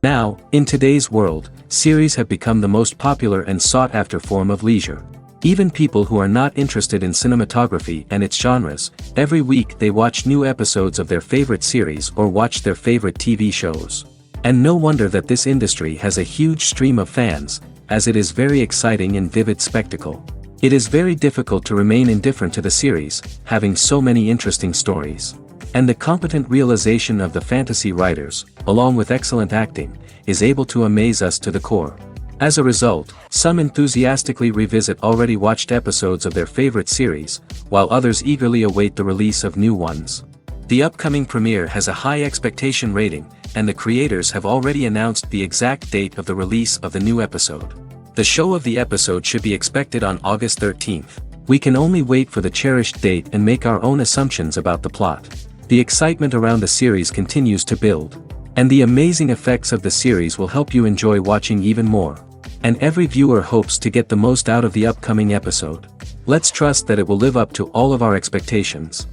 Now, in today's world, series have become the most popular and sought-after form of leisure. Even people who are not interested in cinematography and its genres, every week they watch new episodes of their favorite series or watch their favorite TV shows. And no wonder that this industry has a huge stream of fans, as it is very exciting and vivid spectacle. It is very difficult to remain indifferent to the series, having so many interesting stories. And the competent realization of the fantasy writers, along with excellent acting, is able to amaze us to the core. As a result, some enthusiastically revisit already watched episodes of their favorite series, while others eagerly await the release of new ones. The upcoming premiere has a high expectation rating, and the creators have already announced the exact date of the release of the new episode. The show of the episode should be expected on August 13th. We can only wait for the cherished date and make our own assumptions about the plot. The excitement around the series continues to build. And the amazing effects of the series will help you enjoy watching even more. And every viewer hopes to get the most out of the upcoming episode. Let's trust that it will live up to all of our expectations.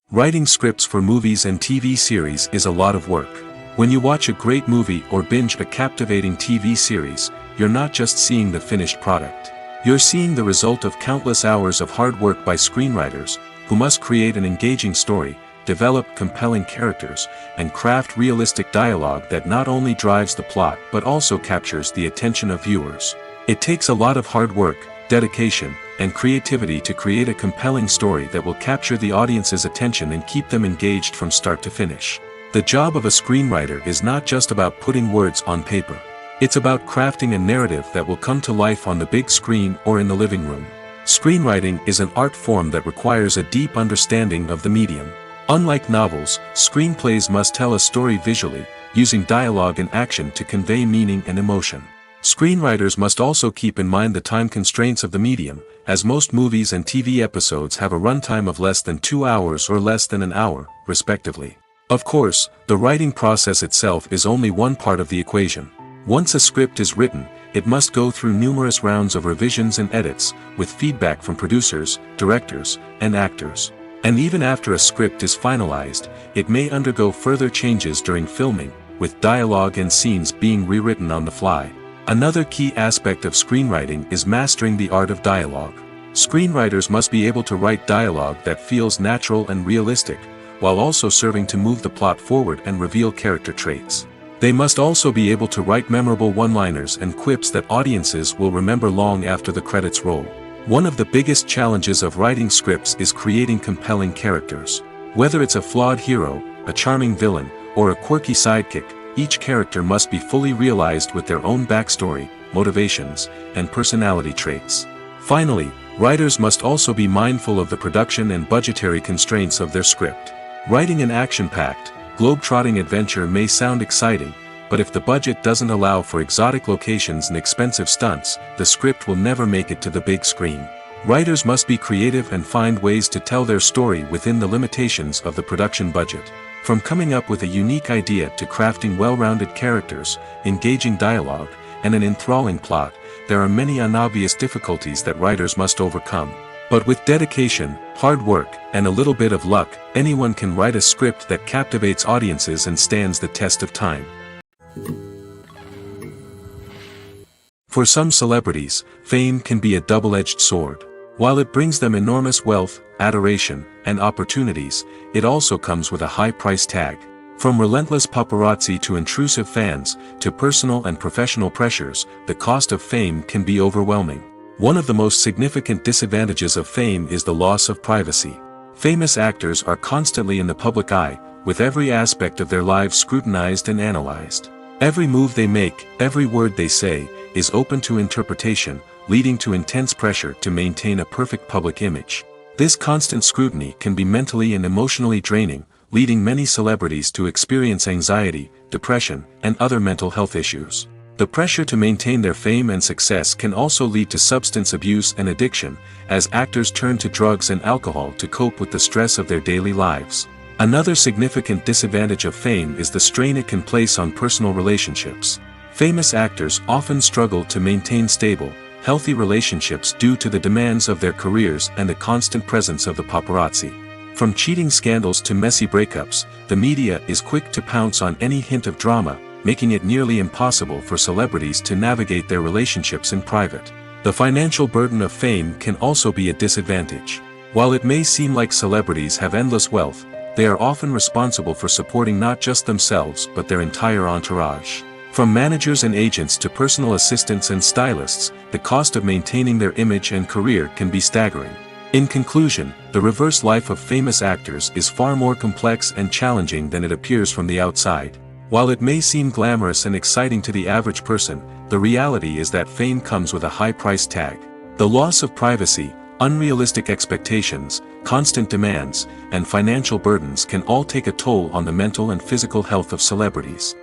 Writing scripts for movies and TV series is a lot of work. When you watch a great movie or binge a captivating TV series, you're not just seeing the finished product. You're seeing the result of countless hours of hard work by screenwriters, who must create an engaging story, develop compelling characters, and craft realistic dialogue that not only drives the plot but also captures the attention of viewers. It takes a lot of hard work, dedication, and creativity to create a compelling story that will capture the audience's attention and keep them engaged from start to finish. The job of a screenwriter is not just about putting words on paper. It's about crafting a narrative that will come to life on the big screen or in the living room. Screenwriting is an art form that requires a deep understanding of the medium. Unlike novels, screenplays must tell a story visually, using dialogue and action to convey meaning and emotion. Screenwriters must also keep in mind the time constraints of the medium, as most movies and TV episodes have a runtime of less than 2 hours or less than an hour, respectively. Of course, the writing process itself is only one part of the equation. Once a script is written, it must go through numerous rounds of revisions and edits, with feedback from producers, directors, and actors. And even after a script is finalized, it may undergo further changes during filming, with dialogue and scenes being rewritten on the fly. Another key aspect of screenwriting is mastering the art of dialogue. Screenwriters must be able to write dialogue that feels natural and realistic, while also serving to move the plot forward and reveal character traits. They must also be able to write memorable one-liners and quips that audiences will remember long after the credits roll. One of the biggest challenges of writing scripts is creating compelling characters. Whether it's a flawed hero, a charming villain, or a quirky sidekick, each character must be fully realized with their own backstory, motivations, and personality traits. Finally, writers must also be mindful of the production and budgetary constraints of their script. Writing an action-packed, globe-trotting adventure may sound exciting, but if the budget doesn't allow for exotic locations and expensive stunts, the script will never make it to the big screen. Writers must be creative and find ways to tell their story within the limitations of the production budget. From coming up with a unique idea to crafting well-rounded characters, engaging dialogue, and an enthralling plot, there are many unobvious difficulties that writers must overcome. But with dedication, hard work, and a little bit of luck, anyone can write a script that captivates audiences and stands the test of time. For some celebrities, fame can be a double-edged sword. While it brings them enormous wealth, adoration, and opportunities, it also comes with a high price tag. From relentless paparazzi to intrusive fans, to personal and professional pressures, the cost of fame can be overwhelming. One of the most significant disadvantages of fame is the loss of privacy. Famous actors are constantly in the public eye, with every aspect of their lives scrutinized and analyzed. Every move they make, every word they say, is open to interpretation, leading to intense pressure to maintain a perfect public image. This constant scrutiny can be mentally and emotionally draining, leading many celebrities to experience anxiety, depression, and other mental health issues. The pressure to maintain their fame and success can also lead to substance abuse and addiction, as actors turn to drugs and alcohol to cope with the stress of their daily lives. Another significant disadvantage of fame is the strain it can place on personal relationships. Famous actors often struggle to maintain stable, healthy relationships due to the demands of their careers and the constant presence of the paparazzi. From cheating scandals to messy breakups, the media is quick to pounce on any hint of drama, making it nearly impossible for celebrities to navigate their relationships in private. The financial burden of fame can also be a disadvantage. While it may seem like celebrities have endless wealth, they are often responsible for supporting not just themselves but their entire entourage. From managers and agents to personal assistants and stylists, the cost of maintaining their image and career can be staggering. In conclusion, the reverse life of famous actors is far more complex and challenging than it appears from the outside. While it may seem glamorous and exciting to the average person, the reality is that fame comes with a high price tag. The loss of privacy, unrealistic expectations, constant demands, and financial burdens can all take a toll on the mental and physical health of celebrities.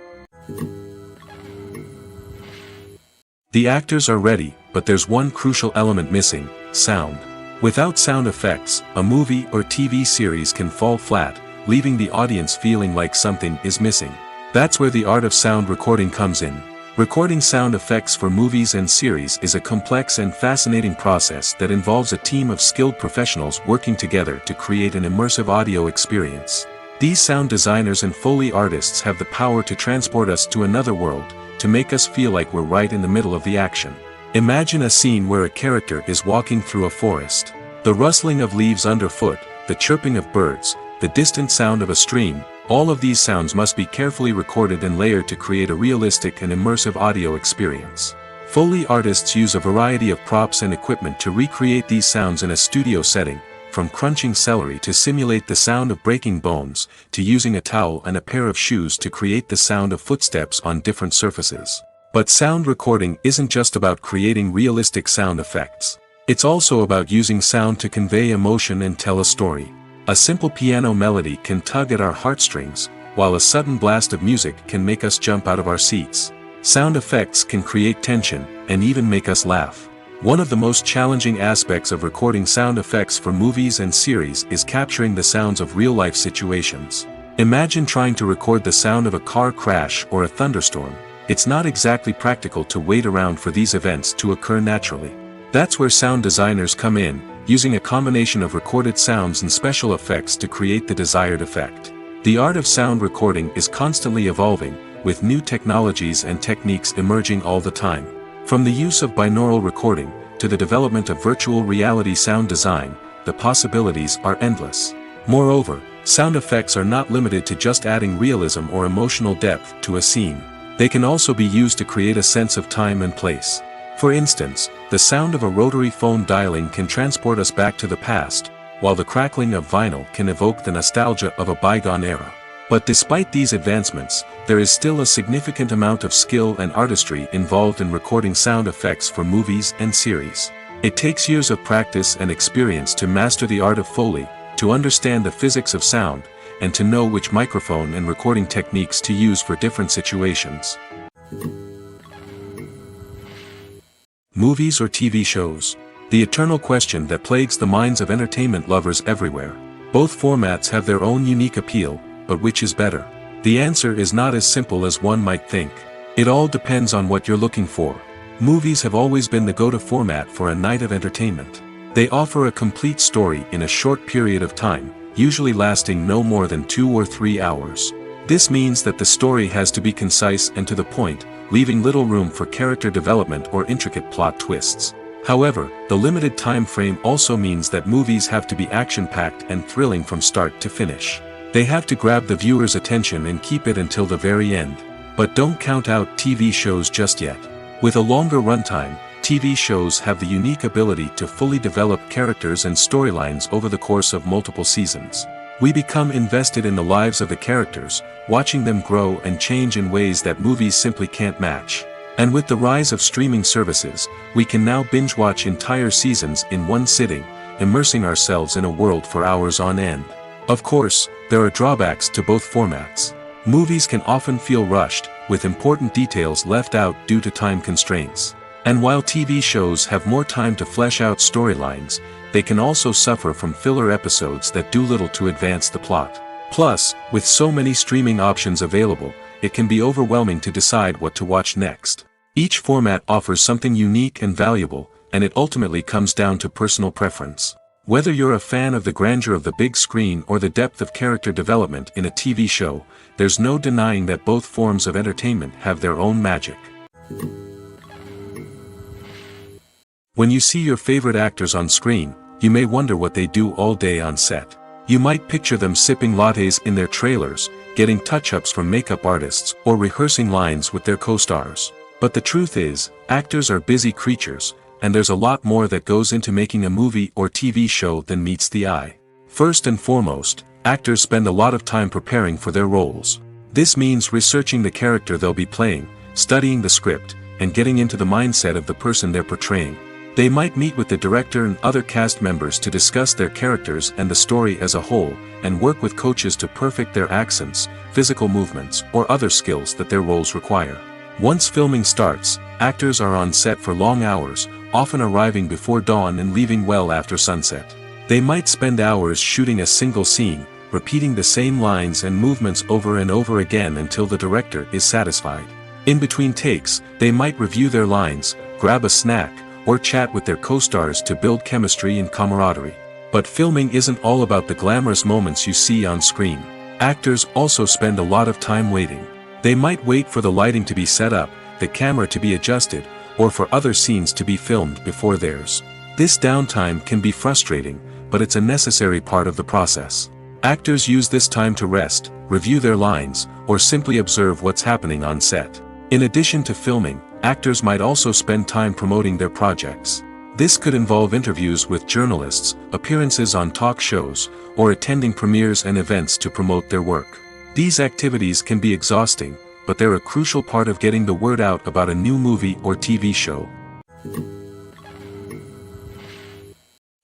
The actors are ready, but there's one crucial element missing: sound. Without sound effects, a movie or TV series can fall flat, leaving the audience feeling like something is missing. That's where the art of sound recording comes in. Recording sound effects for movies and series is a complex and fascinating process that involves a team of skilled professionals working together to create an immersive audio experience. These sound designers and Foley artists have the power to transport us to another world, to make us feel like we're right in the middle of the action. Imagine a scene where a character is walking through a forest. The rustling of leaves underfoot, the chirping of birds, the distant sound of a stream, all of these sounds must be carefully recorded and layered to create a realistic and immersive audio experience. Foley artists use a variety of props and equipment to recreate these sounds in a studio setting, from crunching celery to simulate the sound of breaking bones, to using a towel and a pair of shoes to create the sound of footsteps on different surfaces. But sound recording isn't just about creating realistic sound effects. It's also about using sound to convey emotion and tell a story. A simple piano melody can tug at our heartstrings, while a sudden blast of music can make us jump out of our seats. Sound effects can create tension, and even make us laugh. One of the most challenging aspects of recording sound effects for movies and series is capturing the sounds of real-life situations. Imagine trying to record the sound of a car crash or a thunderstorm. It's not exactly practical to wait around for these events to occur naturally. That's where sound designers come in, using a combination of recorded sounds and special effects to create the desired effect. The art of sound recording is constantly evolving, with new technologies and techniques emerging all the time. From the use of binaural recording, to the development of virtual reality sound design, the possibilities are endless. Moreover, sound effects are not limited to just adding realism or emotional depth to a scene. They can also be used to create a sense of time and place. For instance, the sound of a rotary phone dialing can transport us back to the past, while the crackling of vinyl can evoke the nostalgia of a bygone era. But despite these advancements, there is still a significant amount of skill and artistry involved in recording sound effects for movies and series. It takes years of practice and experience to master the art of Foley, to understand the physics of sound, and to know which microphone and recording techniques to use for different situations. Movies or TV shows? The eternal question that plagues the minds of entertainment lovers everywhere. Both formats have their own unique appeal, but which is better? The answer is not as simple as one might think. It all depends on what you're looking for. Movies have always been the go-to format for a night of entertainment. They offer a complete story in a short period of time, usually lasting no more than 2 or 3 hours. This means that the story has to be concise and to the point, leaving little room for character development or intricate plot twists. However, the limited time frame also means that movies have to be action-packed and thrilling from start to finish. They have to grab the viewer's attention and keep it until the very end. But don't count out TV shows just yet. With a longer runtime, TV shows have the unique ability to fully develop characters and storylines over the course of multiple seasons. We become invested in the lives of the characters, watching them grow and change in ways that movies simply can't match. And with the rise of streaming services, we can now binge-watch entire seasons in one sitting, immersing ourselves in a world for hours on end. Of course, there are drawbacks to both formats. Movies can often feel rushed, with important details left out due to time constraints. And while TV shows have more time to flesh out storylines, they can also suffer from filler episodes that do little to advance the plot. Plus, with so many streaming options available, it can be overwhelming to decide what to watch next. Each format offers something unique and valuable, and it ultimately comes down to personal preference. Whether you're a fan of the grandeur of the big screen or the depth of character development in a TV show, there's no denying that both forms of entertainment have their own magic. When you see your favorite actors on screen, you may wonder what they do all day on set. You might picture them sipping lattes in their trailers, getting touch-ups from makeup artists, or rehearsing lines with their co-stars. But the truth is, actors are busy creatures, and there's a lot more that goes into making a movie or TV show than meets the eye. First and foremost, actors spend a lot of time preparing for their roles. This means researching the character they'll be playing, studying the script, and getting into the mindset of the person they're portraying. They might meet with the director and other cast members to discuss their characters and the story as a whole, and work with coaches to perfect their accents, physical movements, or other skills that their roles require. Once filming starts, actors are on set for long hours, often arriving before dawn and leaving well after sunset. They might spend hours shooting a single scene, repeating the same lines and movements over and over again until the director is satisfied. In between takes, they might review their lines, grab a snack, or chat with their co-stars to build chemistry and camaraderie. But filming isn't all about the glamorous moments you see on screen. Actors also spend a lot of time waiting. They might wait for the lighting to be set up, the camera to be adjusted, or for other scenes to be filmed before theirs. This downtime can be frustrating, but it's a necessary part of the process. Actors use this time to rest, review their lines, or simply observe what's happening on set. In addition to filming, actors might also spend time promoting their projects. This could involve interviews with journalists, appearances on talk shows, or attending premieres and events to promote their work. These activities can be exhausting, but they're a crucial part of getting the word out about a new movie or TV show.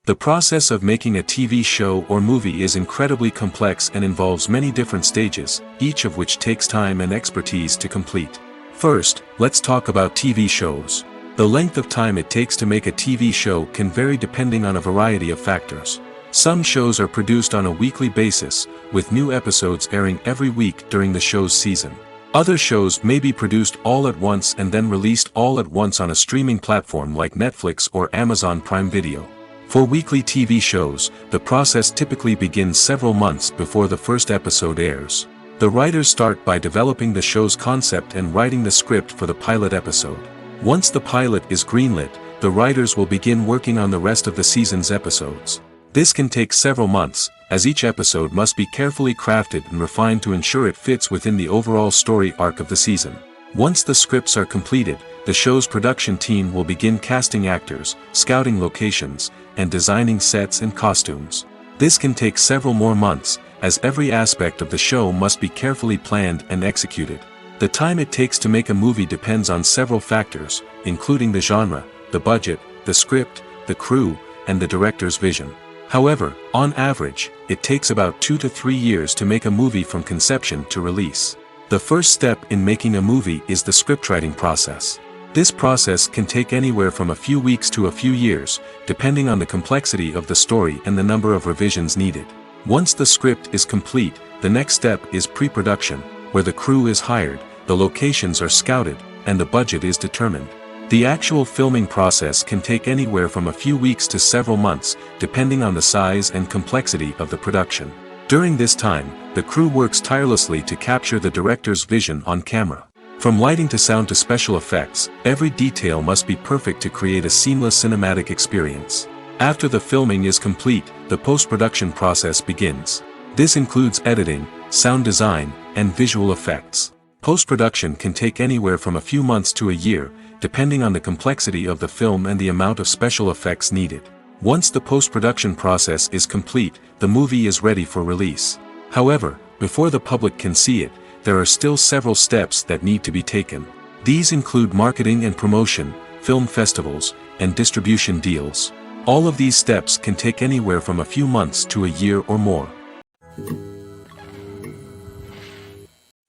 The process of making a TV show or movie is incredibly complex and involves many different stages, each of which takes time and expertise to complete. First, let's talk about TV shows. The length of time it takes to make a TV show can vary depending on a variety of factors. Some shows are produced on a weekly basis, with new episodes airing every week during the show's season. Other shows may be produced all at once and then released all at once on a streaming platform like Netflix or Amazon Prime Video. For weekly TV shows, the process typically begins several months before the first episode airs. The writers start by developing the show's concept and writing the script for the pilot episode. Once the pilot is greenlit, the writers will begin working on the rest of the season's episodes. This can take several months, as each episode must be carefully crafted and refined to ensure it fits within the overall story arc of the season. Once the scripts are completed, the show's production team will begin casting actors, scouting locations, and designing sets and costumes. This can take several more months, as every aspect of the show must be carefully planned and executed. The time it takes to make a movie depends on several factors, including the genre, the budget, the script, the crew, and the director's vision. However, on average, it takes about 2 to 3 years to make a movie from conception to release. The first step in making a movie is the scriptwriting process. This process can take anywhere from a few weeks to a few years, depending on the complexity of the story and the number of revisions needed. Once the script is complete, the next step is pre-production, where the crew is hired, the locations are scouted, and the budget is determined. The actual filming process can take anywhere from a few weeks to several months, depending on the size and complexity of the production. During this time, the crew works tirelessly to capture the director's vision on camera. From lighting to sound to special effects, every detail must be perfect to create a seamless cinematic experience. After the filming is complete, the post-production process begins. This includes editing, sound design, and visual effects. Post-production can take anywhere from a few months to a year, depending on the complexity of the film and the amount of special effects needed. Once the post-production process is complete, the movie is ready for release. However, before the public can see it, there are still several steps that need to be taken. These include marketing and promotion, film festivals, and distribution deals. All of these steps can take anywhere from a few months to a year or more.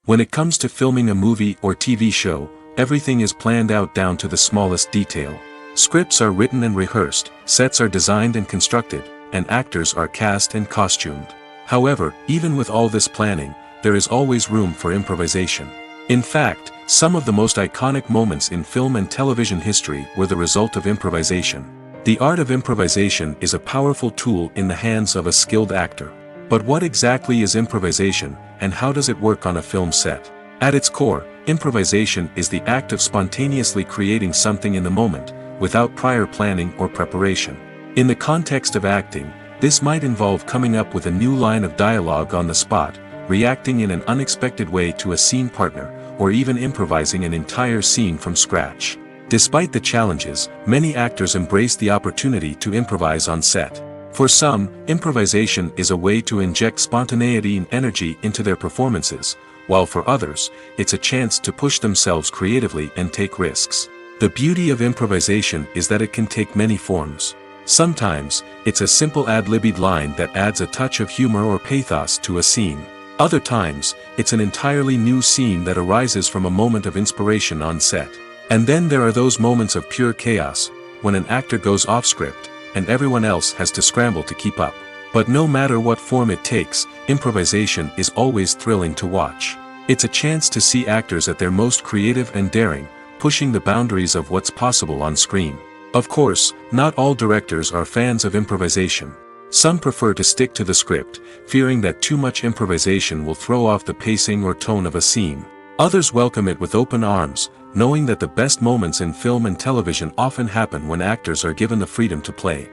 When it comes to filming a movie or TV show, everything is planned out down to the smallest detail. Scripts are written and rehearsed, sets are designed and constructed, and actors are cast and costumed. However, even with all this planning, there is always room for improvisation. In fact, some of the most iconic moments in film and television history were the result of improvisation. The art of improvisation is a powerful tool in the hands of a skilled actor. But what exactly is improvisation, and how does it work on a film set? At its core, improvisation is the act of spontaneously creating something in the moment, without prior planning or preparation. In the context of acting, this might involve coming up with a new line of dialogue on the spot, reacting in an unexpected way to a scene partner, or even improvising an entire scene from scratch. Despite the challenges, many actors embrace the opportunity to improvise on set. For some, improvisation is a way to inject spontaneity and energy into their performances, while for others, it's a chance to push themselves creatively and take risks. The beauty of improvisation is that it can take many forms. Sometimes, it's a simple ad-libbed line that adds a touch of humor or pathos to a scene. Other times, it's an entirely new scene that arises from a moment of inspiration on set. And then there are those moments of pure chaos, when an actor goes off script, and everyone else has to scramble to keep up. But no matter what form it takes, improvisation is always thrilling to watch. It's a chance to see actors at their most creative and daring, pushing the boundaries of what's possible on screen. Of course, not all directors are fans of improvisation. Some prefer to stick to the script, fearing that too much improvisation will throw off the pacing or tone of a scene. Others welcome it with open arms, knowing that the best moments in film and television often happen when actors are given the freedom to play.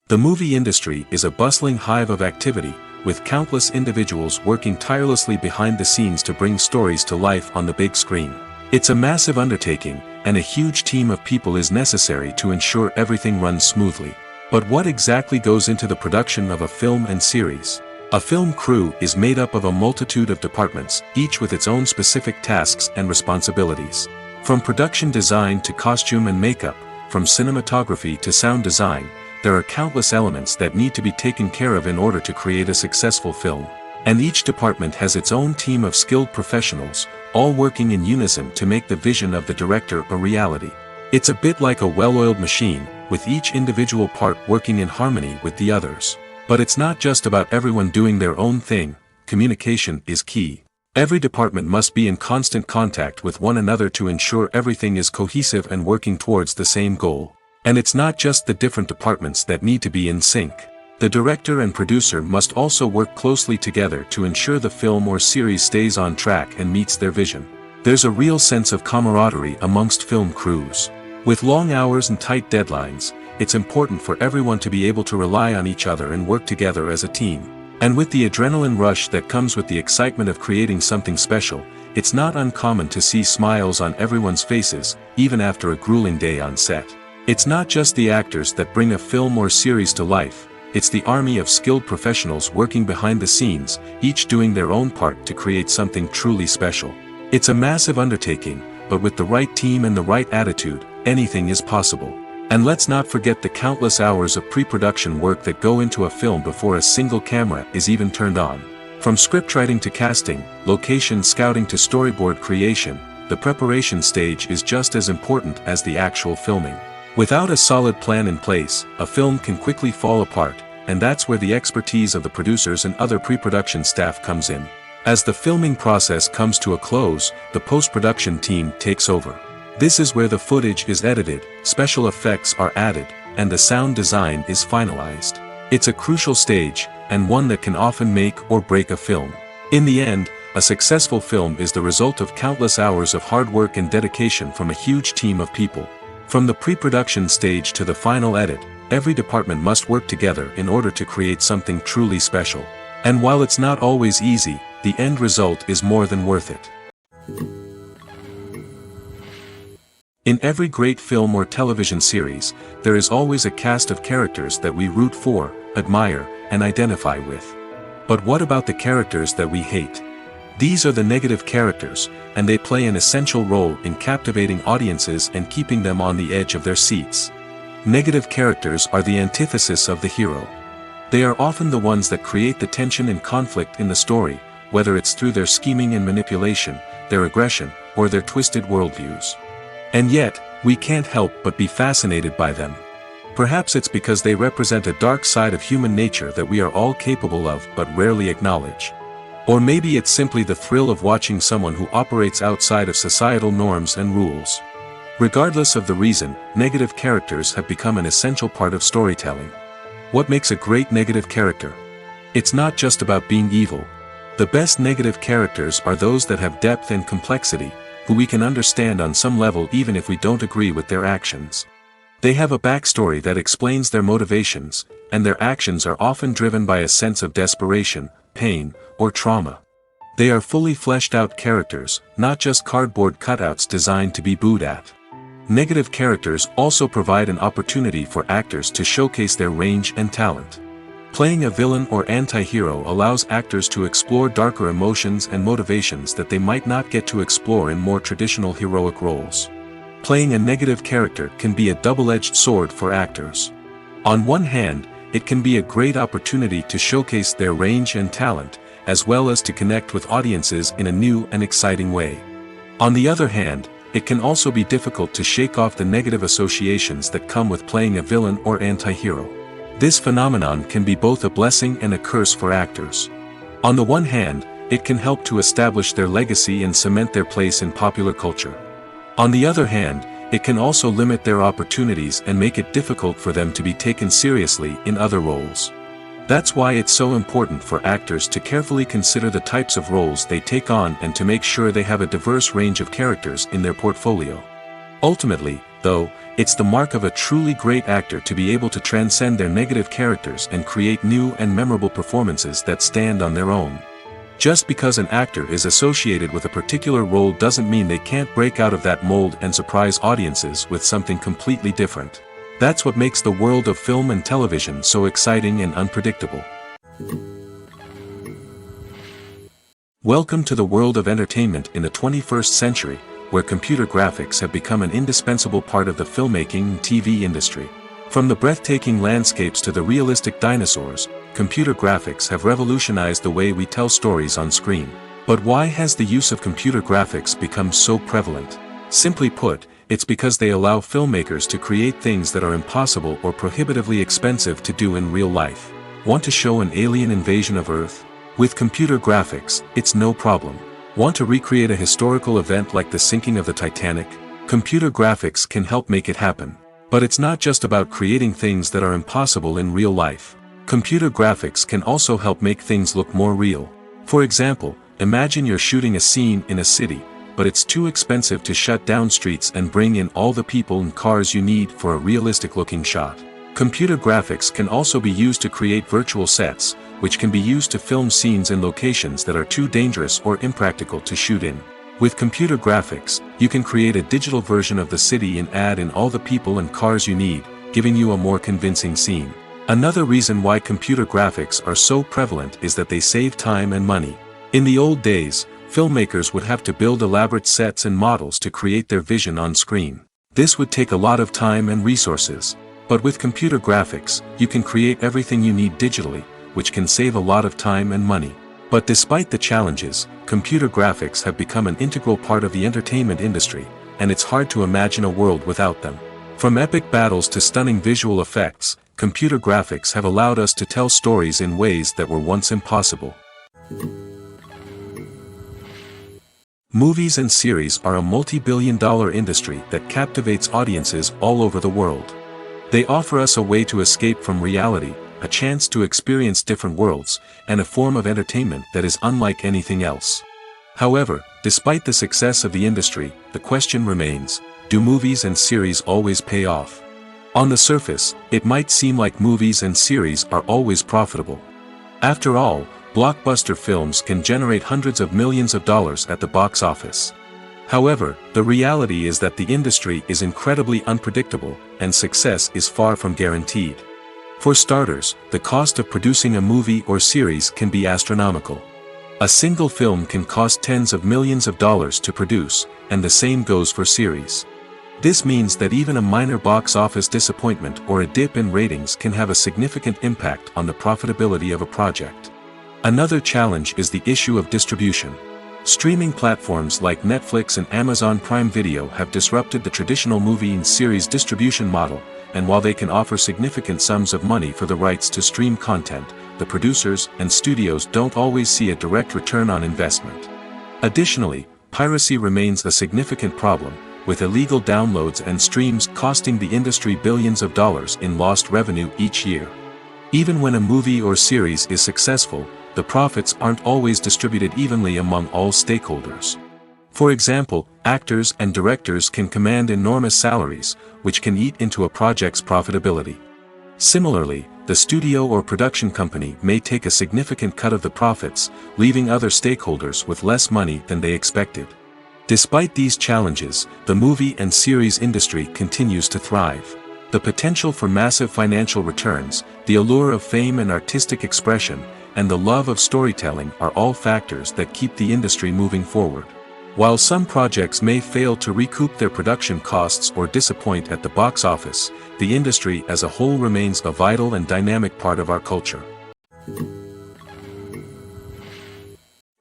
The movie industry is a bustling hive of activity, with countless individuals working tirelessly behind the scenes to bring stories to life on the big screen. It's a massive undertaking, and a huge team of people is necessary to ensure everything runs smoothly. But what exactly goes into the production of a film and series? A film crew is made up of a multitude of departments, each with its own specific tasks and responsibilities. From production design to costume and makeup, from cinematography to sound design, there are countless elements that need to be taken care of in order to create a successful film. And each department has its own team of skilled professionals, all working in unison to make the vision of the director a reality. It's a bit like a well-oiled machine, with each individual part working in harmony with the others. But it's not just about everyone doing their own thing. Communication is key. Every department must be in constant contact with one another to ensure everything is cohesive and working towards the same goal. And it's not just the different departments that need to be in sync. The director and producer must also work closely together to ensure the film or series stays on track and meets their vision. There's a real sense of camaraderie amongst film crews. With long hours and tight deadlines, it's important for everyone to be able to rely on each other and work together as a team. And with the adrenaline rush that comes with the excitement of creating something special, it's not uncommon to see smiles on everyone's faces, even after a grueling day on set. It's not just the actors that bring a film or series to life, it's the army of skilled professionals working behind the scenes, each doing their own part to create something truly special. It's a massive undertaking, but with the right team and the right attitude, anything is possible. And let's not forget the countless hours of pre-production work that go into a film before a single camera is even turned on. From scriptwriting to casting, location scouting to storyboard creation, the preparation stage is just as important as the actual filming. Without a solid plan in place, a film can quickly fall apart, and that's where the expertise of the producers and other pre-production staff comes in. As the filming process comes to a close, the post-production team takes over. This is where the footage is edited, special effects are added, and the sound design is finalized. It's a crucial stage, and one that can often make or break a film. In the end, a successful film is the result of countless hours of hard work and dedication from a huge team of people. From the pre-production stage to the final edit, every department must work together in order to create something truly special. And while it's not always easy, the end result is more than worth it. In every great film or television series, there is always a cast of characters that we root for, admire, and identify with. But what about the characters that we hate? These are the negative characters, and they play an essential role in captivating audiences and keeping them on the edge of their seats. Negative characters are the antithesis of the hero. They are often the ones that create the tension and conflict in the story, whether it's through their scheming and manipulation, their aggression, or their twisted worldviews. And yet, we can't help but be fascinated by them. Perhaps it's because they represent a dark side of human nature that we are all capable of but rarely acknowledge. Or maybe it's simply the thrill of watching someone who operates outside of societal norms and rules. Regardless of the reason, negative characters have become an essential part of storytelling. What makes a great negative character? It's not just about being evil. The best negative characters are those that have depth and complexity, who we can understand on some level even if we don't agree with their actions. They have a backstory that explains their motivations, and their actions are often driven by a sense of desperation, pain, or trauma. They are fully fleshed out characters, not just cardboard cutouts designed to be booed at. Negative characters also provide an opportunity for actors to showcase their range and talent. Playing a villain or anti-hero allows actors to explore darker emotions and motivations that they might not get to explore in more traditional heroic roles. Playing a negative character can be a double-edged sword for actors. On one hand, it can be a great opportunity to showcase their range and talent, as well as to connect with audiences in a new and exciting way. On the other hand, it can also be difficult to shake off the negative associations that come with playing a villain or anti-hero. This phenomenon can be both a blessing and a curse for actors. On the one hand, it can help to establish their legacy and cement their place in popular culture. On the other hand, it can also limit their opportunities and make it difficult for them to be taken seriously in other roles. That's why it's so important for actors to carefully consider the types of roles they take on and to make sure they have a diverse range of characters in their portfolio. Ultimately, though, it's the mark of a truly great actor to be able to transcend their negative characters and create new and memorable performances that stand on their own. Just because an actor is associated with a particular role doesn't mean they can't break out of that mold and surprise audiences with something completely different. That's what makes the world of film and television so exciting and unpredictable. Welcome to the world of entertainment in the 21st century, where computer graphics have become an indispensable part of the filmmaking and TV industry. From the breathtaking landscapes to the realistic dinosaurs, computer graphics have revolutionized the way we tell stories on screen. But why has the use of computer graphics become so prevalent? Simply put, it's because they allow filmmakers to create things that are impossible or prohibitively expensive to do in real life. Want to show an alien invasion of Earth? With computer graphics, it's no problem. Want to recreate a historical event like the sinking of the Titanic? Computer graphics can help make it happen. But it's not just about creating things that are impossible in real life. Computer graphics can also help make things look more real. For example, imagine you're shooting a scene in a city, but it's too expensive to shut down streets and bring in all the people and cars you need for a realistic-looking shot. Computer graphics can also be used to create virtual sets, which can be used to film scenes in locations that are too dangerous or impractical to shoot in. With computer graphics, you can create a digital version of the city and add in all the people and cars you need, giving you a more convincing scene. Another reason why computer graphics are so prevalent is that they save time and money. In the old days, filmmakers would have to build elaborate sets and models to create their vision on screen. This would take a lot of time and resources. But with computer graphics, you can create everything you need digitally, which can save a lot of time and money. But despite the challenges, computer graphics have become an integral part of the entertainment industry, and it's hard to imagine a world without them. From epic battles to stunning visual effects, computer graphics have allowed us to tell stories in ways that were once impossible. Movies and series are a multi-billion-dollar industry that captivates audiences all over the world. They offer us a way to escape from reality, a chance to experience different worlds, and a form of entertainment that is unlike anything else. However, despite the success of the industry, the question remains, do movies and series always pay off? On the surface, it might seem like movies and series are always profitable. After all, blockbuster films can generate hundreds of millions of dollars at the box office. However, the reality is that the industry is incredibly unpredictable, and success is far from guaranteed. For starters, the cost of producing a movie or series can be astronomical. A single film can cost tens of millions of dollars to produce, and the same goes for series. This means that even a minor box office disappointment or a dip in ratings can have a significant impact on the profitability of a project. Another challenge is the issue of distribution. Streaming platforms like Netflix and Amazon Prime Video have disrupted the traditional movie and series distribution model, and while they can offer significant sums of money for the rights to stream content, the producers and studios don't always see a direct return on investment. Additionally, piracy remains a significant problem, with illegal downloads and streams costing the industry billions of dollars in lost revenue each year. Even when a movie or series is successful, the profits aren't always distributed evenly among all stakeholders. For example, actors and directors can command enormous salaries, which can eat into a project's profitability. Similarly, the studio or production company may take a significant cut of the profits, leaving other stakeholders with less money than they expected. Despite these challenges, the movie and series industry continues to thrive. The potential for massive financial returns, the allure of fame and artistic expression, and the love of storytelling are all factors that keep the industry moving forward. While some projects may fail to recoup their production costs or disappoint at the box office, the industry as a whole remains a vital and dynamic part of our culture.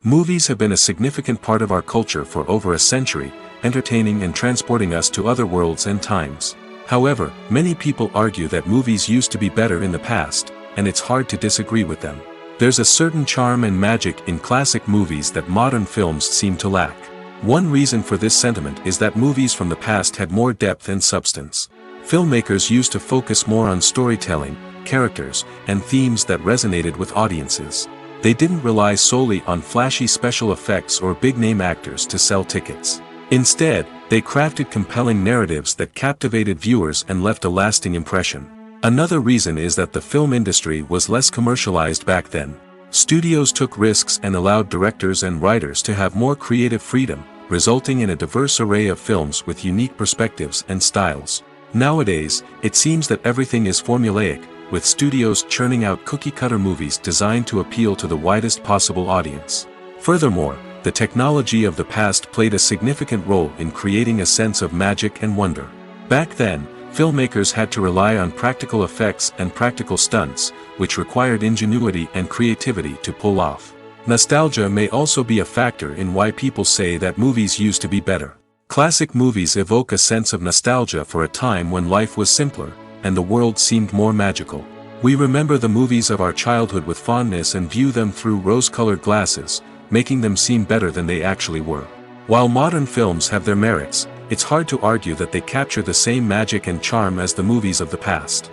Movies have been a significant part of our culture for over a century, entertaining and transporting us to other worlds and times. However, many people argue that movies used to be better in the past, and it's hard to disagree with them. There's a certain charm and magic in classic movies that modern films seem to lack. One reason for this sentiment is that movies from the past had more depth and substance. Filmmakers used to focus more on storytelling, characters, and themes that resonated with audiences. They didn't rely solely on flashy special effects or big-name actors to sell tickets. Instead, they crafted compelling narratives that captivated viewers and left a lasting impression. Another reason is that the film industry was less commercialized back then. Studios took risks and allowed directors and writers to have more creative freedom, resulting in a diverse array of films with unique perspectives and styles. Nowadays, it seems that everything is formulaic, with studios churning out cookie-cutter movies designed to appeal to the widest possible audience. Furthermore, the technology of the past played a significant role in creating a sense of magic and wonder. Back then, filmmakers had to rely on practical effects and practical stunts, which required ingenuity and creativity to pull off. Nostalgia may also be a factor in why people say that movies used to be better. Classic movies evoke a sense of nostalgia for a time when life was simpler, and the world seemed more magical. We remember the movies of our childhood with fondness and view them through rose-colored glasses, making them seem better than they actually were. While modern films have their merits, it's hard to argue that they capture the same magic and charm as the movies of the past.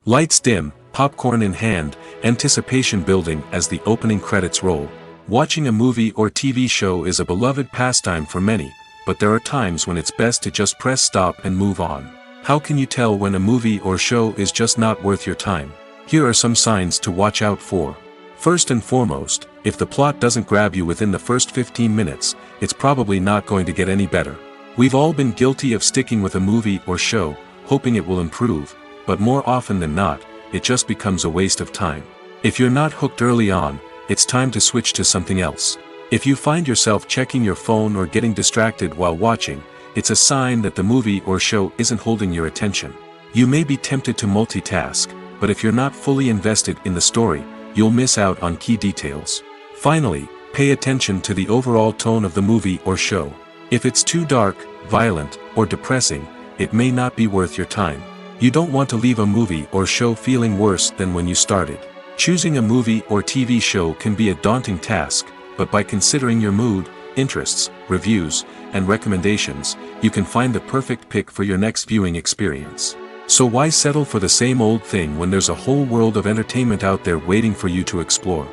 Lights dim, popcorn in hand, anticipation building as the opening credits roll. Watching a movie or TV show is a beloved pastime for many, but there are times when it's best to just press stop and move on. How can you tell when a movie or show is just not worth your time? Here are some signs to watch out for. First and foremost, if the plot doesn't grab you within the first 15 minutes, it's probably not going to get any better. We've all been guilty of sticking with a movie or show, hoping it will improve, but more often than not, it just becomes a waste of time. If you're not hooked early on, it's time to switch to something else. If you find yourself checking your phone or getting distracted while watching, it's a sign that the movie or show isn't holding your attention. You may be tempted to multitask, but if you're not fully invested in the story, you'll miss out on key details. Finally, pay attention to the overall tone of the movie or show. If it's too dark, violent, or depressing, it may not be worth your time. You don't want to leave a movie or show feeling worse than when you started. Choosing a movie or TV show can be a daunting task, but by considering your mood, interests, reviews, and recommendations, you can find the perfect pick for your next viewing experience. So why settle for the same old thing when there's a whole world of entertainment out there waiting for you to explore?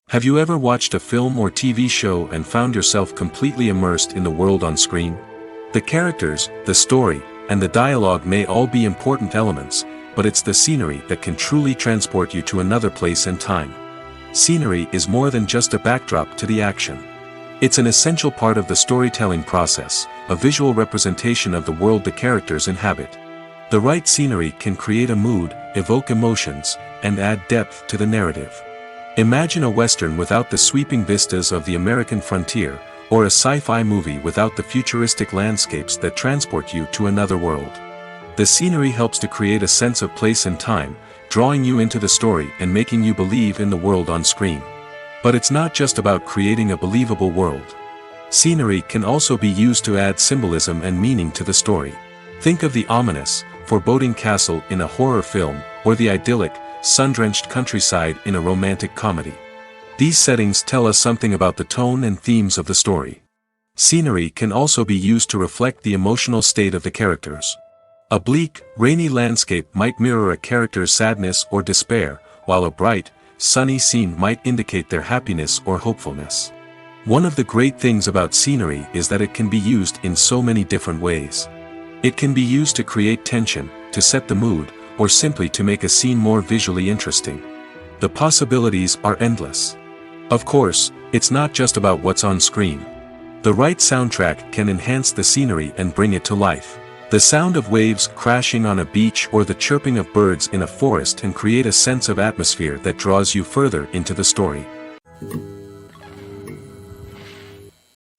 Have you ever watched a film or TV show and found yourself completely immersed in the world on screen? The characters, the story, and the dialogue may all be important elements, but it's the scenery that can truly transport you to another place and time. Scenery is more than just a backdrop to the action. It's an essential part of the storytelling process, a visual representation of the world the characters inhabit. The right scenery can create a mood, evoke emotions, and add depth to the narrative. Imagine a Western without the sweeping vistas of the American frontier, or a sci-fi movie without the futuristic landscapes that transport you to another world. The scenery helps to create a sense of place and time, drawing you into the story and making you believe in the world on screen. But it's not just about creating a believable world. Scenery can also be used to add symbolism and meaning to the story. Think of the ominous, foreboding castle in a horror film, or the idyllic, sun-drenched countryside in a romantic comedy. These settings tell us something about the tone and themes of the story. Scenery can also be used to reflect the emotional state of the characters. A bleak, rainy landscape might mirror a character's sadness or despair, while a bright, sunny scene might indicate their happiness or hopefulness. One of the great things about scenery is that it can be used in so many different ways. It can be used to create tension, to set the mood, or simply to make a scene more visually interesting. The possibilities are endless. Of course, it's not just about what's on screen. The right soundtrack can enhance the scenery and bring it to life. The sound of waves crashing on a beach or the chirping of birds in a forest can create a sense of atmosphere that draws you further into the story.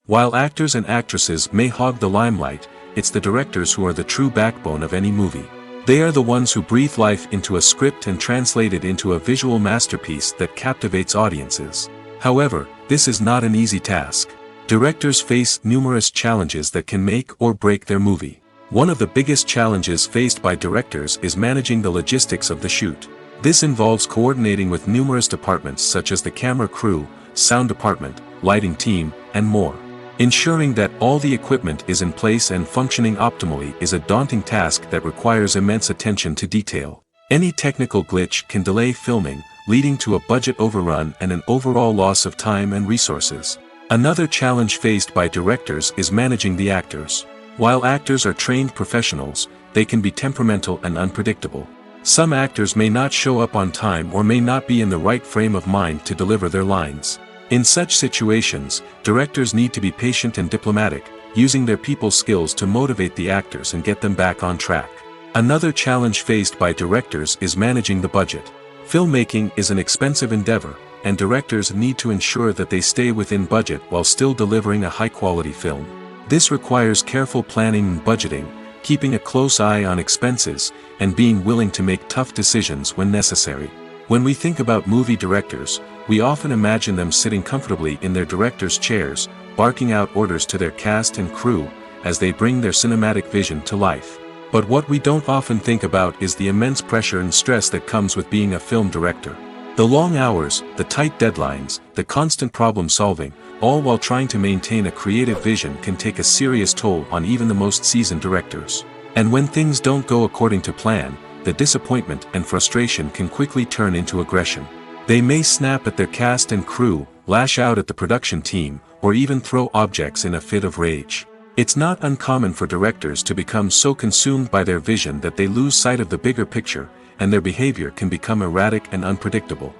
While actors and actresses may hog the limelight, it's the directors who are the true backbone of any movie. They are the ones who breathe life into a script and translate it into a visual masterpiece that captivates audiences. However, this is not an easy task. Directors face numerous challenges that can make or break their movie. One of the biggest challenges faced by directors is managing the logistics of the shoot. This involves coordinating with numerous departments such as the camera crew, sound department, lighting team, and more. Ensuring that all the equipment is in place and functioning optimally is a daunting task that requires immense attention to detail. Any technical glitch can delay filming, leading to a budget overrun and an overall loss of time and resources. Another challenge faced by directors is managing the actors. While actors are trained professionals, they can be temperamental and unpredictable. Some actors may not show up on time or may not be in the right frame of mind to deliver their lines. In such situations, directors need to be patient and diplomatic, using their people skills to motivate the actors and get them back on track. Another challenge faced by directors is managing the budget. Filmmaking is an expensive endeavor, and directors need to ensure that they stay within budget while still delivering a high-quality film. This requires careful planning and budgeting, keeping a close eye on expenses, and being willing to make tough decisions when necessary. When we think about movie directors, we often imagine them sitting comfortably in their director's chairs, barking out orders to their cast and crew, as they bring their cinematic vision to life. But what we don't often think about is the immense pressure and stress that comes with being a film director. The long hours, the tight deadlines, the constant problem solving, all while trying to maintain a creative vision can take a serious toll on even the most seasoned directors. And when things don't go according to plan, the disappointment and frustration can quickly turn into aggression. They may snap at their cast and crew, lash out at the production team, or even throw objects in a fit of rage. It's not uncommon for directors to become so consumed by their vision that they lose sight of the bigger picture, and their behavior can become erratic and unpredictable.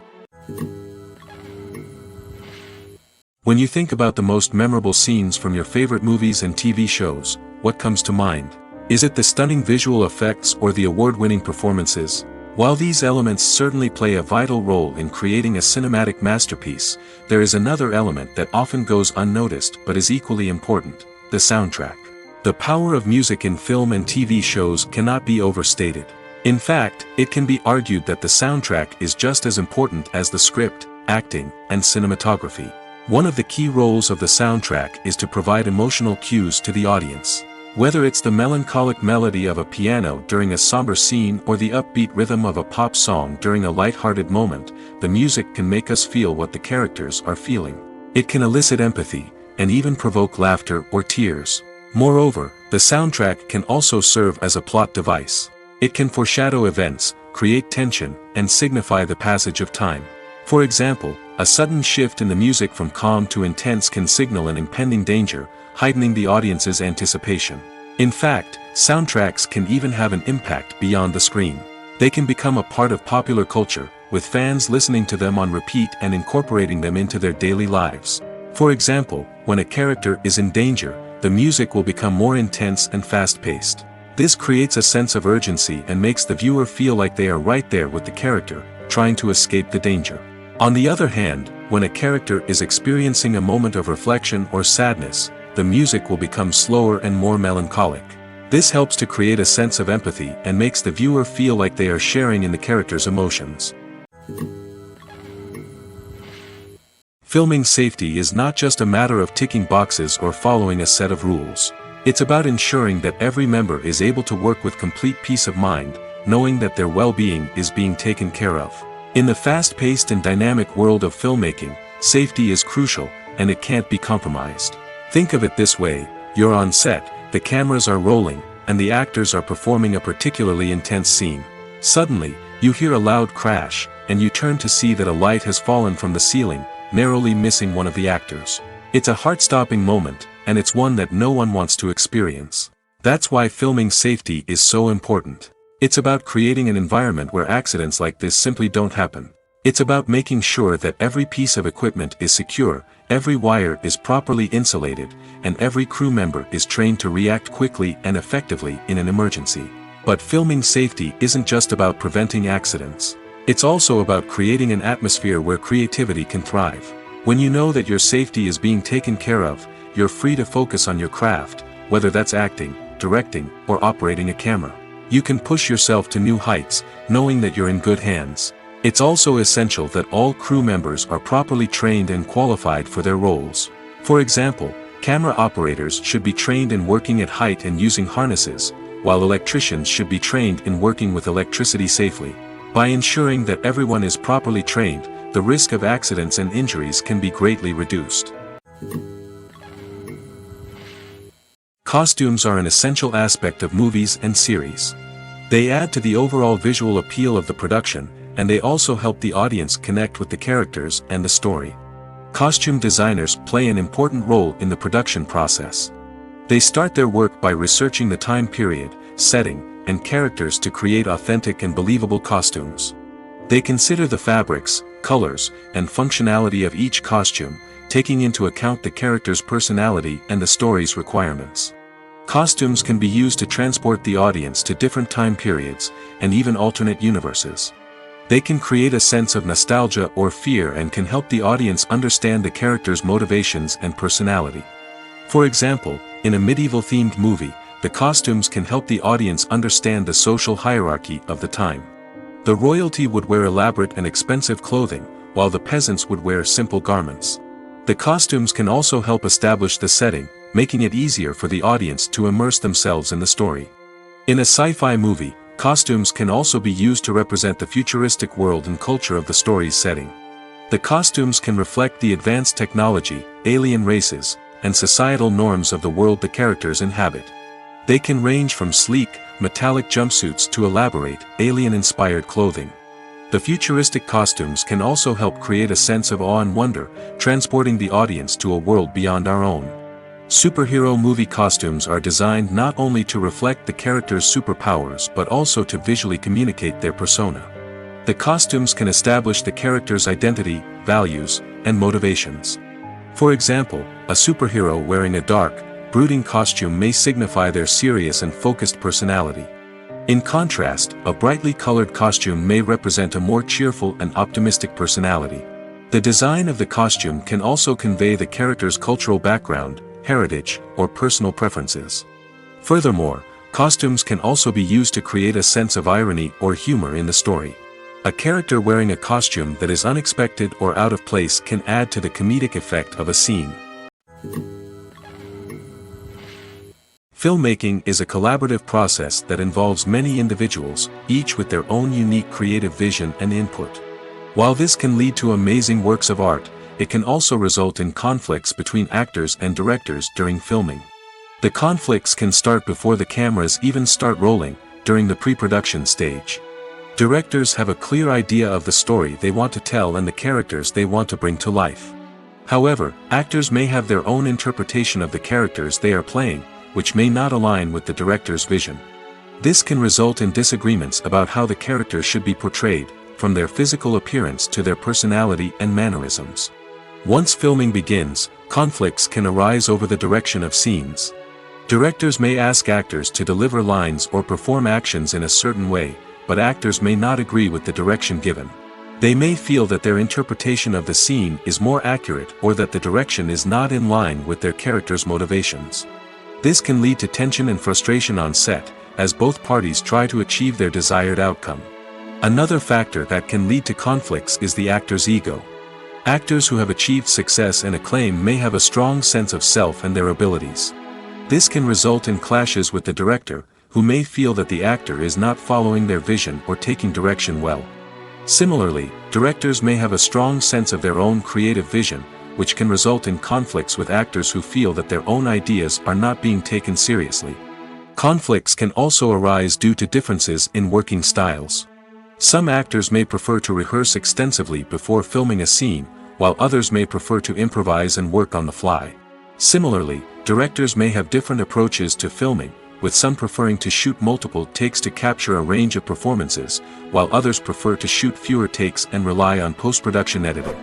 When you think about the most memorable scenes from your favorite movies and TV shows, what comes to mind? Is it the stunning visual effects or the award-winning performances? While these elements certainly play a vital role in creating a cinematic masterpiece, there is another element that often goes unnoticed but is equally important: the soundtrack. The power of music in film and TV shows cannot be overstated. In fact, it can be argued that the soundtrack is just as important as the script, acting, and cinematography. One of the key roles of the soundtrack is to provide emotional cues to the audience. Whether it's the melancholic melody of a piano during a somber scene or the upbeat rhythm of a pop song during a light-hearted moment, the music can make us feel what the characters are feeling. It can elicit empathy, and even provoke laughter or tears. Moreover, the soundtrack can also serve as a plot device. It can foreshadow events, create tension, and signify the passage of time. For example, a sudden shift in the music from calm to intense can signal an impending danger, heightening the audience's anticipation. In fact, soundtracks can even have an impact beyond the screen. They can become a part of popular culture, with fans listening to them on repeat and incorporating them into their daily lives. For example, when a character is in danger, the music will become more intense and fast-paced. This creates a sense of urgency and makes the viewer feel like they are right there with the character, trying to escape the danger. On the other hand, when a character is experiencing a moment of reflection or sadness, the music will become slower and more melancholic. This helps to create a sense of empathy and makes the viewer feel like they are sharing in the character's emotions. Filming safety is not just a matter of ticking boxes or following a set of rules. It's about ensuring that every member is able to work with complete peace of mind, knowing that their well-being is being taken care of. In the fast-paced and dynamic world of filmmaking, safety is crucial, and it can't be compromised. Think of it this way: you're on set, the cameras are rolling, and the actors are performing a particularly intense scene. Suddenly, you hear a loud crash, and you turn to see that a light has fallen from the ceiling, narrowly missing one of the actors. It's a heart-stopping moment, and it's one that no one wants to experience. That's why filming safety is so important. It's about creating an environment where accidents like this simply don't happen. It's about making sure that every piece of equipment is secure, every wire is properly insulated, and every crew member is trained to react quickly and effectively in an emergency. But filming safety isn't just about preventing accidents. It's also about creating an atmosphere where creativity can thrive. When you know that your safety is being taken care of, you're free to focus on your craft, whether that's acting, directing, or operating a camera. You can push yourself to new heights, knowing that you're in good hands. It's also essential that all crew members are properly trained and qualified for their roles. For example, camera operators should be trained in working at height and using harnesses, while electricians should be trained in working with electricity safely. By ensuring that everyone is properly trained, the risk of accidents and injuries can be greatly reduced. Costumes are an essential aspect of movies and series. They add to the overall visual appeal of the production, and they also help the audience connect with the characters and the story. Costume designers play an important role in the production process. They start their work by researching the time period, setting, and characters to create authentic and believable costumes. They consider the fabrics, colors, and functionality of each costume, taking into account the character's personality and the story's requirements. Costumes can be used to transport the audience to different time periods, and even alternate universes. They can create a sense of nostalgia or fear and can help the audience understand the character's motivations and personality. For example, in a medieval-themed movie, the costumes can help the audience understand the social hierarchy of the time. The royalty would wear elaborate and expensive clothing, while the peasants would wear simple garments. The costumes can also help establish the setting, making it easier for the audience to immerse themselves in the story. In a sci-fi movie, costumes can also be used to represent the futuristic world and culture of the story's setting. The costumes can reflect the advanced technology, alien races, and societal norms of the world the characters inhabit. They can range from sleek, metallic jumpsuits to elaborate, alien-inspired clothing. The futuristic costumes can also help create a sense of awe and wonder, transporting the audience to a world beyond our own. Superhero movie costumes are designed not only to reflect the character's superpowers but also to visually communicate their persona. The costumes can establish the character's identity, values, and motivations. For example, a superhero wearing a dark, brooding costume may signify their serious and focused personality. In contrast, a brightly colored costume may represent a more cheerful and optimistic personality. The design of the costume can also convey the character's cultural background, heritage, or personal preferences. Furthermore, costumes can also be used to create a sense of irony or humor in the story. A character wearing a costume that is unexpected or out of place can add to the comedic effect of a scene. Filmmaking is a collaborative process that involves many individuals, each with their own unique creative vision and input. While this can lead to amazing works of art, it can also result in conflicts between actors and directors during filming. The conflicts can start before the cameras even start rolling, during the pre-production stage. Directors have a clear idea of the story they want to tell and the characters they want to bring to life. However, actors may have their own interpretation of the characters they are playing, which may not align with the director's vision. This can result in disagreements about how the characters should be portrayed, from their physical appearance to their personality and mannerisms. Once filming begins, conflicts can arise over the direction of scenes. Directors may ask actors to deliver lines or perform actions in a certain way, but actors may not agree with the direction given. They may feel that their interpretation of the scene is more accurate or that the direction is not in line with their character's motivations. This can lead to tension and frustration on set, as both parties try to achieve their desired outcome. Another factor that can lead to conflicts is the actor's ego. Actors who have achieved success and acclaim may have a strong sense of self and their abilities. This can result in clashes with the director, who may feel that the actor is not following their vision or taking direction well. Similarly, directors may have a strong sense of their own creative vision, which can result in conflicts with actors who feel that their own ideas are not being taken seriously. Conflicts can also arise due to differences in working styles. Some actors may prefer to rehearse extensively before filming a scene, while others may prefer to improvise and work on the fly. Similarly, directors may have different approaches to filming, with some preferring to shoot multiple takes to capture a range of performances, while others prefer to shoot fewer takes and rely on post-production editing.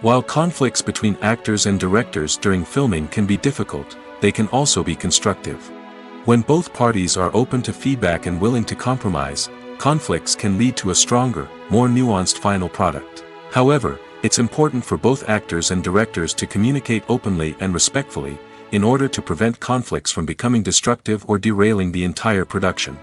While conflicts between actors and directors during filming can be difficult, they can also be constructive. When both parties are open to feedback and willing to compromise, conflicts can lead to a stronger, more nuanced final product. However, it's important for both actors and directors to communicate openly and respectfully, in order to prevent conflicts from becoming destructive or derailing the entire production.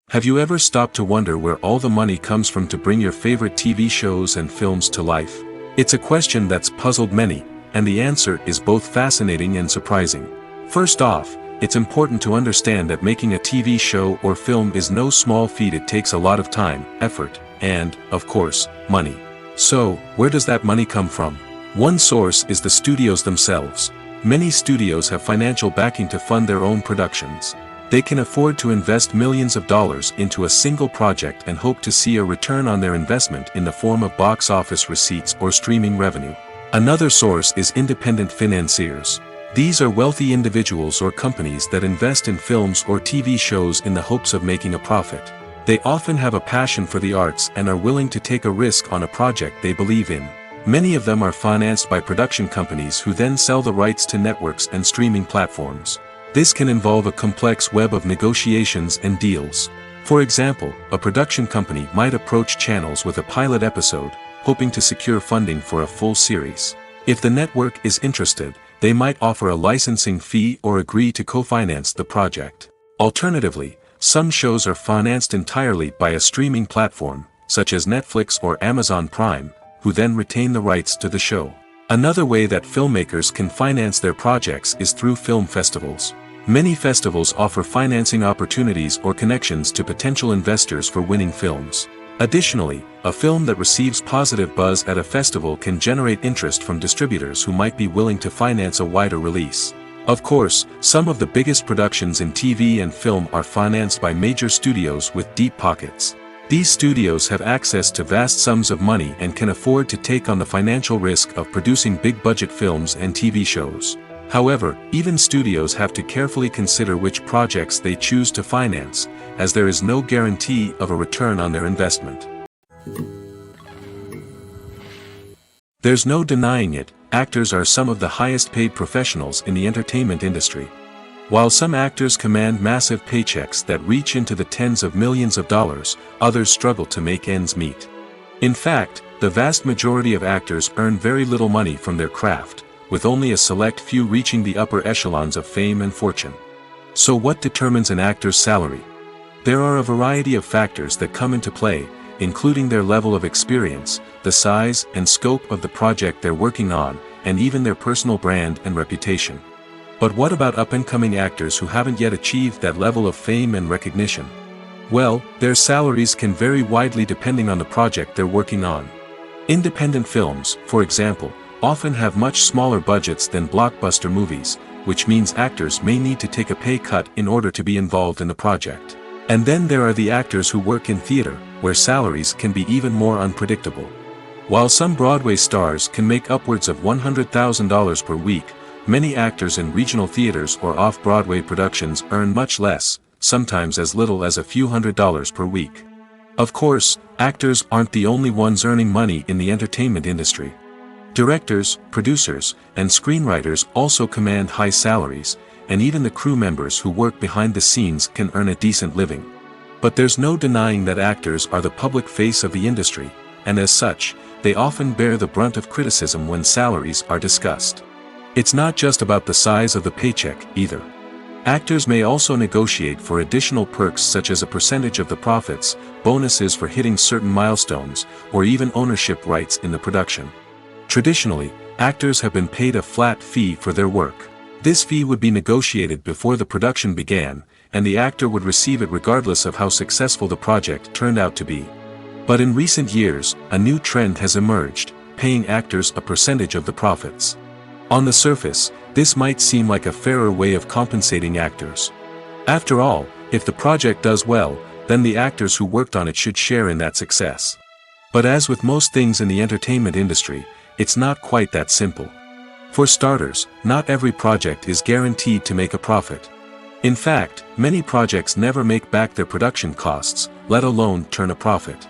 Have you ever stopped to wonder where all the money comes from to bring your favorite TV shows and films to life? It's a question that's puzzled many, and the answer is both fascinating and surprising. First off, it's important to understand that making a TV show or film is no small feat. It takes a lot of time, effort, and, of course, money. So, where does that money come from? One source is the studios themselves. Many studios have financial backing to fund their own productions. They can afford to invest millions of dollars into a single project and hope to see a return on their investment in the form of box office receipts or streaming revenue. Another source is independent financiers. These are wealthy individuals or companies that invest in films or TV shows in the hopes of making a profit. They often have a passion for the arts and are willing to take a risk on a project they believe in. Many of them are financed by production companies who then sell the rights to networks and streaming platforms. This can involve a complex web of negotiations and deals. For example, a production company might approach channels with a pilot episode, hoping to secure funding for a full series. If the network is interested, they might offer a licensing fee or agree to co-finance the project. Alternatively, some shows are financed entirely by a streaming platform, such as Netflix or Amazon Prime, who then retain the rights to the show. Another way that filmmakers can finance their projects is through film festivals. Many festivals offer financing opportunities or connections to potential investors for winning films. Additionally, a film that receives positive buzz at a festival can generate interest from distributors who might be willing to finance a wider release. Of course, some of the biggest productions in TV and film are financed by major studios with deep pockets. These studios have access to vast sums of money and can afford to take on the financial risk of producing big-budget films and TV shows. However, even studios have to carefully consider which projects they choose to finance, as there is no guarantee of a return on their investment. There's no denying it, actors are some of the highest-paid professionals in the entertainment industry. While some actors command massive paychecks that reach into the tens of millions of dollars, others struggle to make ends meet. In fact, the vast majority of actors earn very little money from their craft, with only a select few reaching the upper echelons of fame and fortune. So what determines an actor's salary? There are a variety of factors that come into play, including their level of experience, the size and scope of the project they're working on, and even their personal brand and reputation. But what about up-and-coming actors who haven't yet achieved that level of fame and recognition? Well, their salaries can vary widely depending on the project they're working on. Independent films, for example, often have much smaller budgets than blockbuster movies, which means actors may need to take a pay cut in order to be involved in the project. And then there are the actors who work in theater, where salaries can be even more unpredictable. While some Broadway stars can make upwards of $100,000 per week, many actors in regional theaters or off-Broadway productions earn much less, sometimes as little as a few $100s per week. Of course, actors aren't the only ones earning money in the entertainment industry. Directors, producers, and screenwriters also command high salaries, and even the crew members who work behind the scenes can earn a decent living. But there's no denying that actors are the public face of the industry, and as such, they often bear the brunt of criticism when salaries are discussed. It's not just about the size of the paycheck, either. Actors may also negotiate for additional perks such as a percentage of the profits, bonuses for hitting certain milestones, or even ownership rights in the production. Traditionally, actors have been paid a flat fee for their work. This fee would be negotiated before the production began, and the actor would receive it regardless of how successful the project turned out to be. But in recent years, a new trend has emerged, paying actors a percentage of the profits. On the surface, this might seem like a fairer way of compensating actors. After all, if the project does well, then the actors who worked on it should share in that success. But as with most things in the entertainment industry, it's not quite that simple. For starters, not every project is guaranteed to make a profit. In fact, many projects never make back their production costs, let alone turn a profit.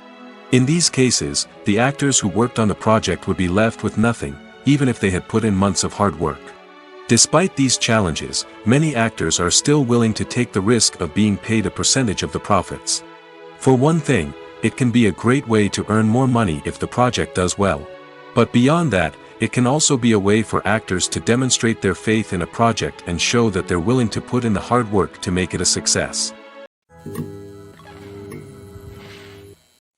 In these cases, the actors who worked on the project would be left with nothing, even if they had put in months of hard work. Despite these challenges, many actors are still willing to take the risk of being paid a percentage of the profits. For one thing, it can be a great way to earn more money if the project does well. But beyond that, it can also be a way for actors to demonstrate their faith in a project and show that they're willing to put in the hard work to make it a success.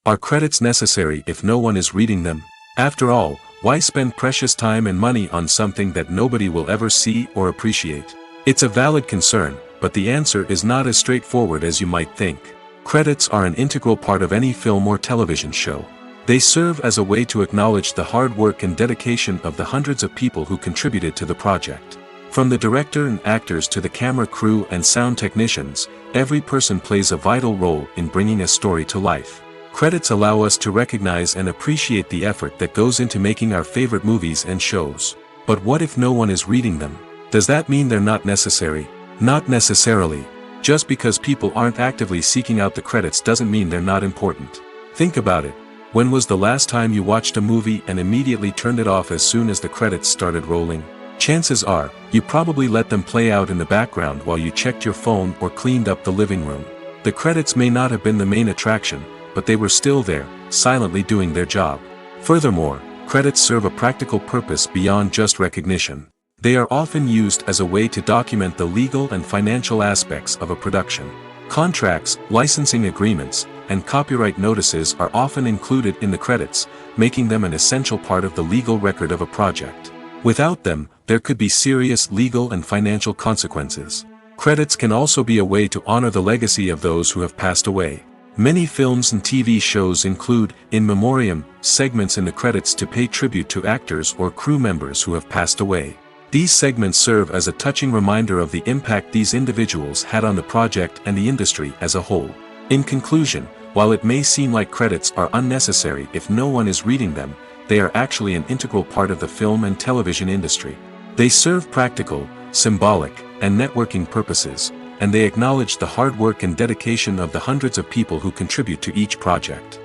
Are credits necessary if no one is reading them? After all, why spend precious time and money on something that nobody will ever see or appreciate? It's a valid concern, but the answer is not as straightforward as you might think. Credits are an integral part of any film or television show. They serve as a way to acknowledge the hard work and dedication of the hundreds of people who contributed to the project. From the director and actors to the camera crew and sound technicians, every person plays a vital role in bringing a story to life. Credits allow us to recognize and appreciate the effort that goes into making our favorite movies and shows. But what if no one is reading them? Does that mean they're not necessary? Not necessarily. Just because people aren't actively seeking out the credits doesn't mean they're not important. Think about it. When was the last time you watched a movie and immediately turned it off as soon as the credits started rolling? Chances are, you probably let them play out in the background while you checked your phone or cleaned up the living room. The credits may not have been the main attraction, but they were still there, silently doing their job. Furthermore, credits serve a practical purpose beyond just recognition. They are often used as a way to document the legal and financial aspects of a production. Contracts, licensing agreements, and copyright notices are often included in the credits, making them an essential part of the legal record of a project. Without them, there could be serious legal and financial consequences. Credits can also be a way to honor the legacy of those who have passed away. Many films and TV shows include, in memoriam, segments in the credits to pay tribute to actors or crew members who have passed away. These segments serve as a touching reminder of the impact these individuals had on the project and the industry as a whole. In conclusion, while it may seem like credits are unnecessary if no one is reading them, they are actually an integral part of the film and television industry. They serve practical, symbolic, and networking purposes, and they acknowledge the hard work and dedication of the hundreds of people who contribute to each project.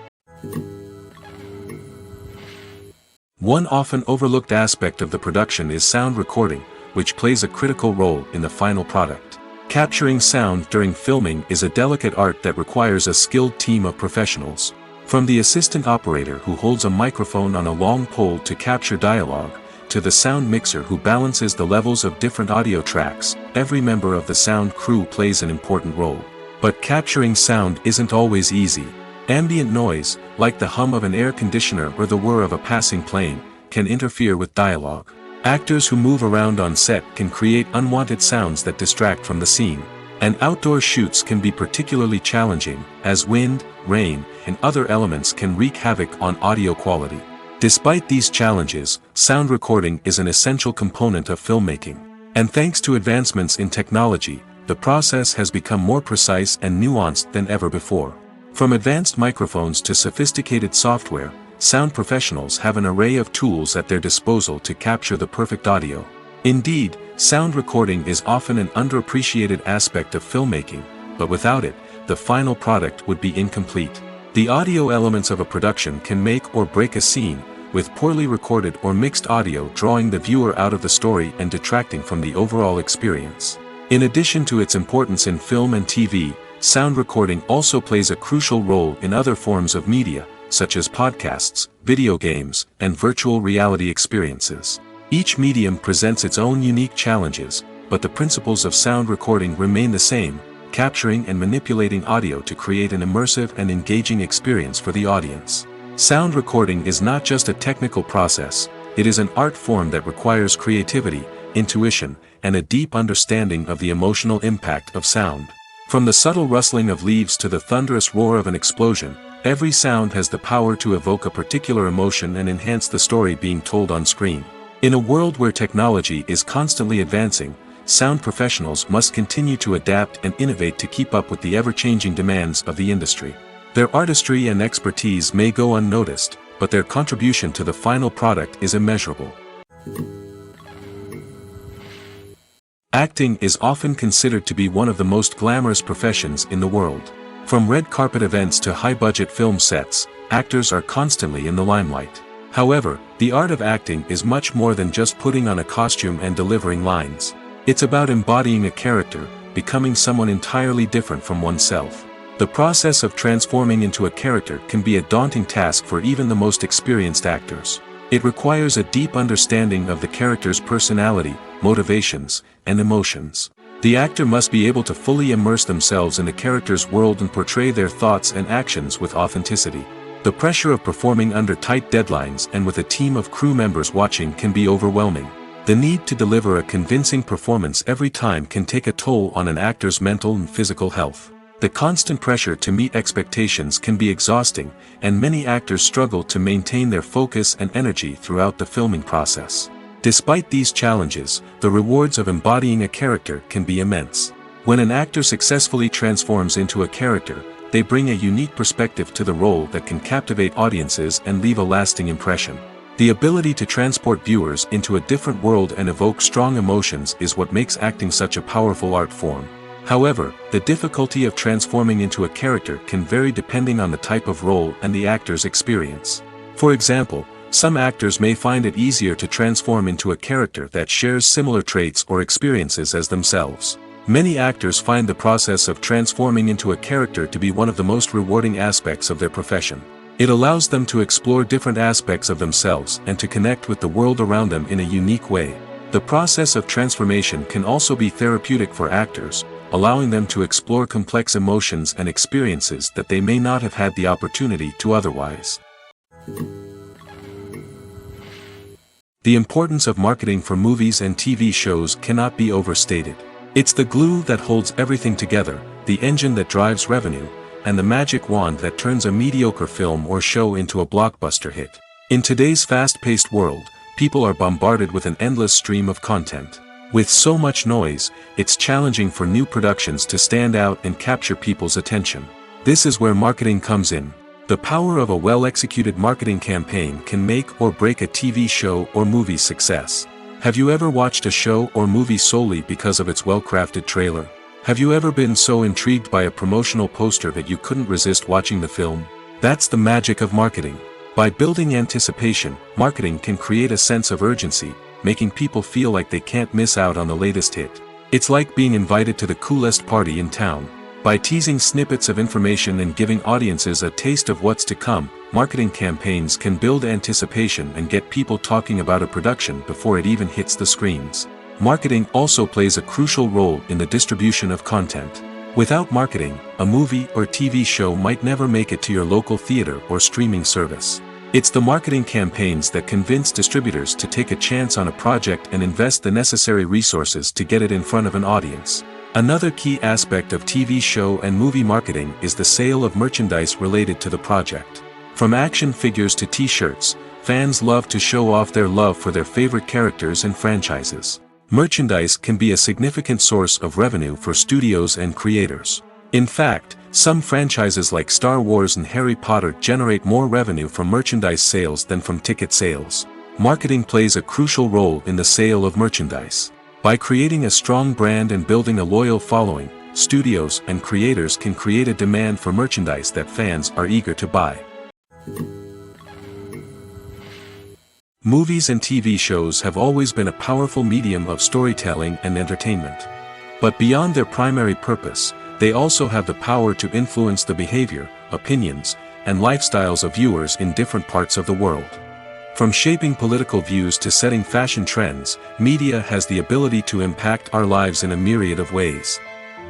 One often overlooked aspect of the production is sound recording, which plays a critical role in the final product. Capturing sound during filming is a delicate art that requires a skilled team of professionals. From the assistant operator who holds a microphone on a long pole to capture dialogue, to the sound mixer who balances the levels of different audio tracks, every member of the sound crew plays an important role. But capturing sound isn't always easy. Ambient noise, like the hum of an air conditioner or the whir of a passing plane, can interfere with dialogue. Actors who move around on set can create unwanted sounds that distract from the scene. And outdoor shoots can be particularly challenging, as wind, rain, and other elements can wreak havoc on audio quality. Despite these challenges, sound recording is an essential component of filmmaking. And thanks to advancements in technology, the process has become more precise and nuanced than ever before. From advanced microphones to sophisticated software, sound professionals have an array of tools at their disposal to capture the perfect audio. Indeed, sound recording is often an underappreciated aspect of filmmaking, but without it, the final product would be incomplete. The audio elements of a production can make or break a scene, with poorly recorded or mixed audio drawing the viewer out of the story and detracting from the overall experience. In addition to its importance in film and TV, sound recording also plays a crucial role in other forms of media, such as podcasts, video games, and virtual reality experiences. Each medium presents its own unique challenges, but the principles of sound recording remain the same, capturing and manipulating audio to create an immersive and engaging experience for the audience. Sound recording is not just a technical process, it is an art form that requires creativity, intuition, and a deep understanding of the emotional impact of sound. From the subtle rustling of leaves to the thunderous roar of an explosion, every sound has the power to evoke a particular emotion and enhance the story being told on screen. In a world where technology is constantly advancing, sound professionals must continue to adapt and innovate to keep up with the ever-changing demands of the industry. Their artistry and expertise may go unnoticed, but their contribution to the final product is immeasurable. Acting is often considered to be one of the most glamorous professions in the world. From red carpet events to high-budget film sets, actors are constantly in the limelight. However, the art of acting is much more than just putting on a costume and delivering lines. It's about embodying a character, becoming someone entirely different from oneself. The process of transforming into a character can be a daunting task for even the most experienced actors. It requires a deep understanding of the character's personality, motivations, and emotions. The actor must be able to fully immerse themselves in the character's world and portray their thoughts and actions with authenticity. The pressure of performing under tight deadlines and with a team of crew members watching can be overwhelming. The need to deliver a convincing performance every time can take a toll on an actor's mental and physical health. The constant pressure to meet expectations can be exhausting, and many actors struggle to maintain their focus and energy throughout the filming process. Despite these challenges, the rewards of embodying a character can be immense. When an actor successfully transforms into a character, they bring a unique perspective to the role that can captivate audiences and leave a lasting impression. The ability to transport viewers into a different world and evoke strong emotions is what makes acting such a powerful art form. However, the difficulty of transforming into a character can vary depending on the type of role and the actor's experience. For example, some actors may find it easier to transform into a character that shares similar traits or experiences as themselves. Many actors find the process of transforming into a character to be one of the most rewarding aspects of their profession. It allows them to explore different aspects of themselves and to connect with the world around them in a unique way. The process of transformation can also be therapeutic for actors, allowing them to explore complex emotions and experiences that they may not have had the opportunity to otherwise. The importance of marketing for movies and TV shows cannot be overstated. It's the glue that holds everything together, the engine that drives revenue, and the magic wand that turns a mediocre film or show into a blockbuster hit. In today's fast-paced world, people are bombarded with an endless stream of content. With so much noise, it's challenging for new productions to stand out and capture people's attention. This is where marketing comes in. The power of a well-executed marketing campaign can make or break a TV show or movie's success. Have you ever watched a show or movie solely because of its well-crafted trailer? Have you ever been so intrigued by a promotional poster that you couldn't resist watching the film? That's the magic of marketing. By building anticipation, marketing can create a sense of urgency, making people feel like they can't miss out on the latest hit. It's like being invited to the coolest party in town. By teasing snippets of information and giving audiences a taste of what's to come, marketing campaigns can build anticipation and get people talking about a production before it even hits the screens. Marketing also plays a crucial role in the distribution of content. Without marketing, a movie or TV show might never make it to your local theater or streaming service. It's the marketing campaigns that convince distributors to take a chance on a project and invest the necessary resources to get it in front of an audience. Another key aspect of TV show and movie marketing is the sale of merchandise related to the project. From action figures to t-shirts, fans love to show off their love for their favorite characters and franchises. Merchandise can be a significant source of revenue for studios and creators. In fact, some franchises like Star Wars and Harry Potter generate more revenue from merchandise sales than from ticket sales. Marketing plays a crucial role in the sale of merchandise. By creating a strong brand and building a loyal following, studios and creators can create a demand for merchandise that fans are eager to buy. Movies and TV shows have always been a powerful medium of storytelling and entertainment. But beyond their primary purpose, they also have the power to influence the behavior, opinions, and lifestyles of viewers in different parts of the world. From shaping political views to setting fashion trends, media has the ability to impact our lives in a myriad of ways.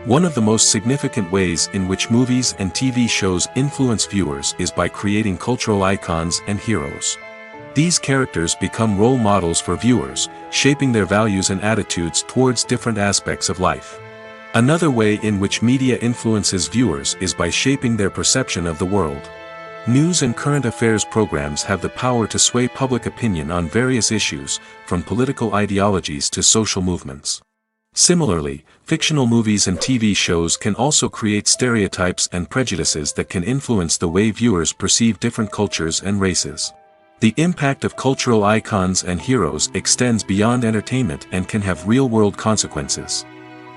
One of the most significant ways in which movies and TV shows influence viewers is by creating cultural icons and heroes. These characters become role models for viewers, shaping their values and attitudes towards different aspects of life. Another way in which media influences viewers is by shaping their perception of the world. News and current affairs programs have the power to sway public opinion on various issues, from political ideologies to social movements. Similarly, fictional movies and TV shows can also create stereotypes and prejudices that can influence the way viewers perceive different cultures and races. The impact of cultural icons and heroes extends beyond entertainment and can have real-world consequences.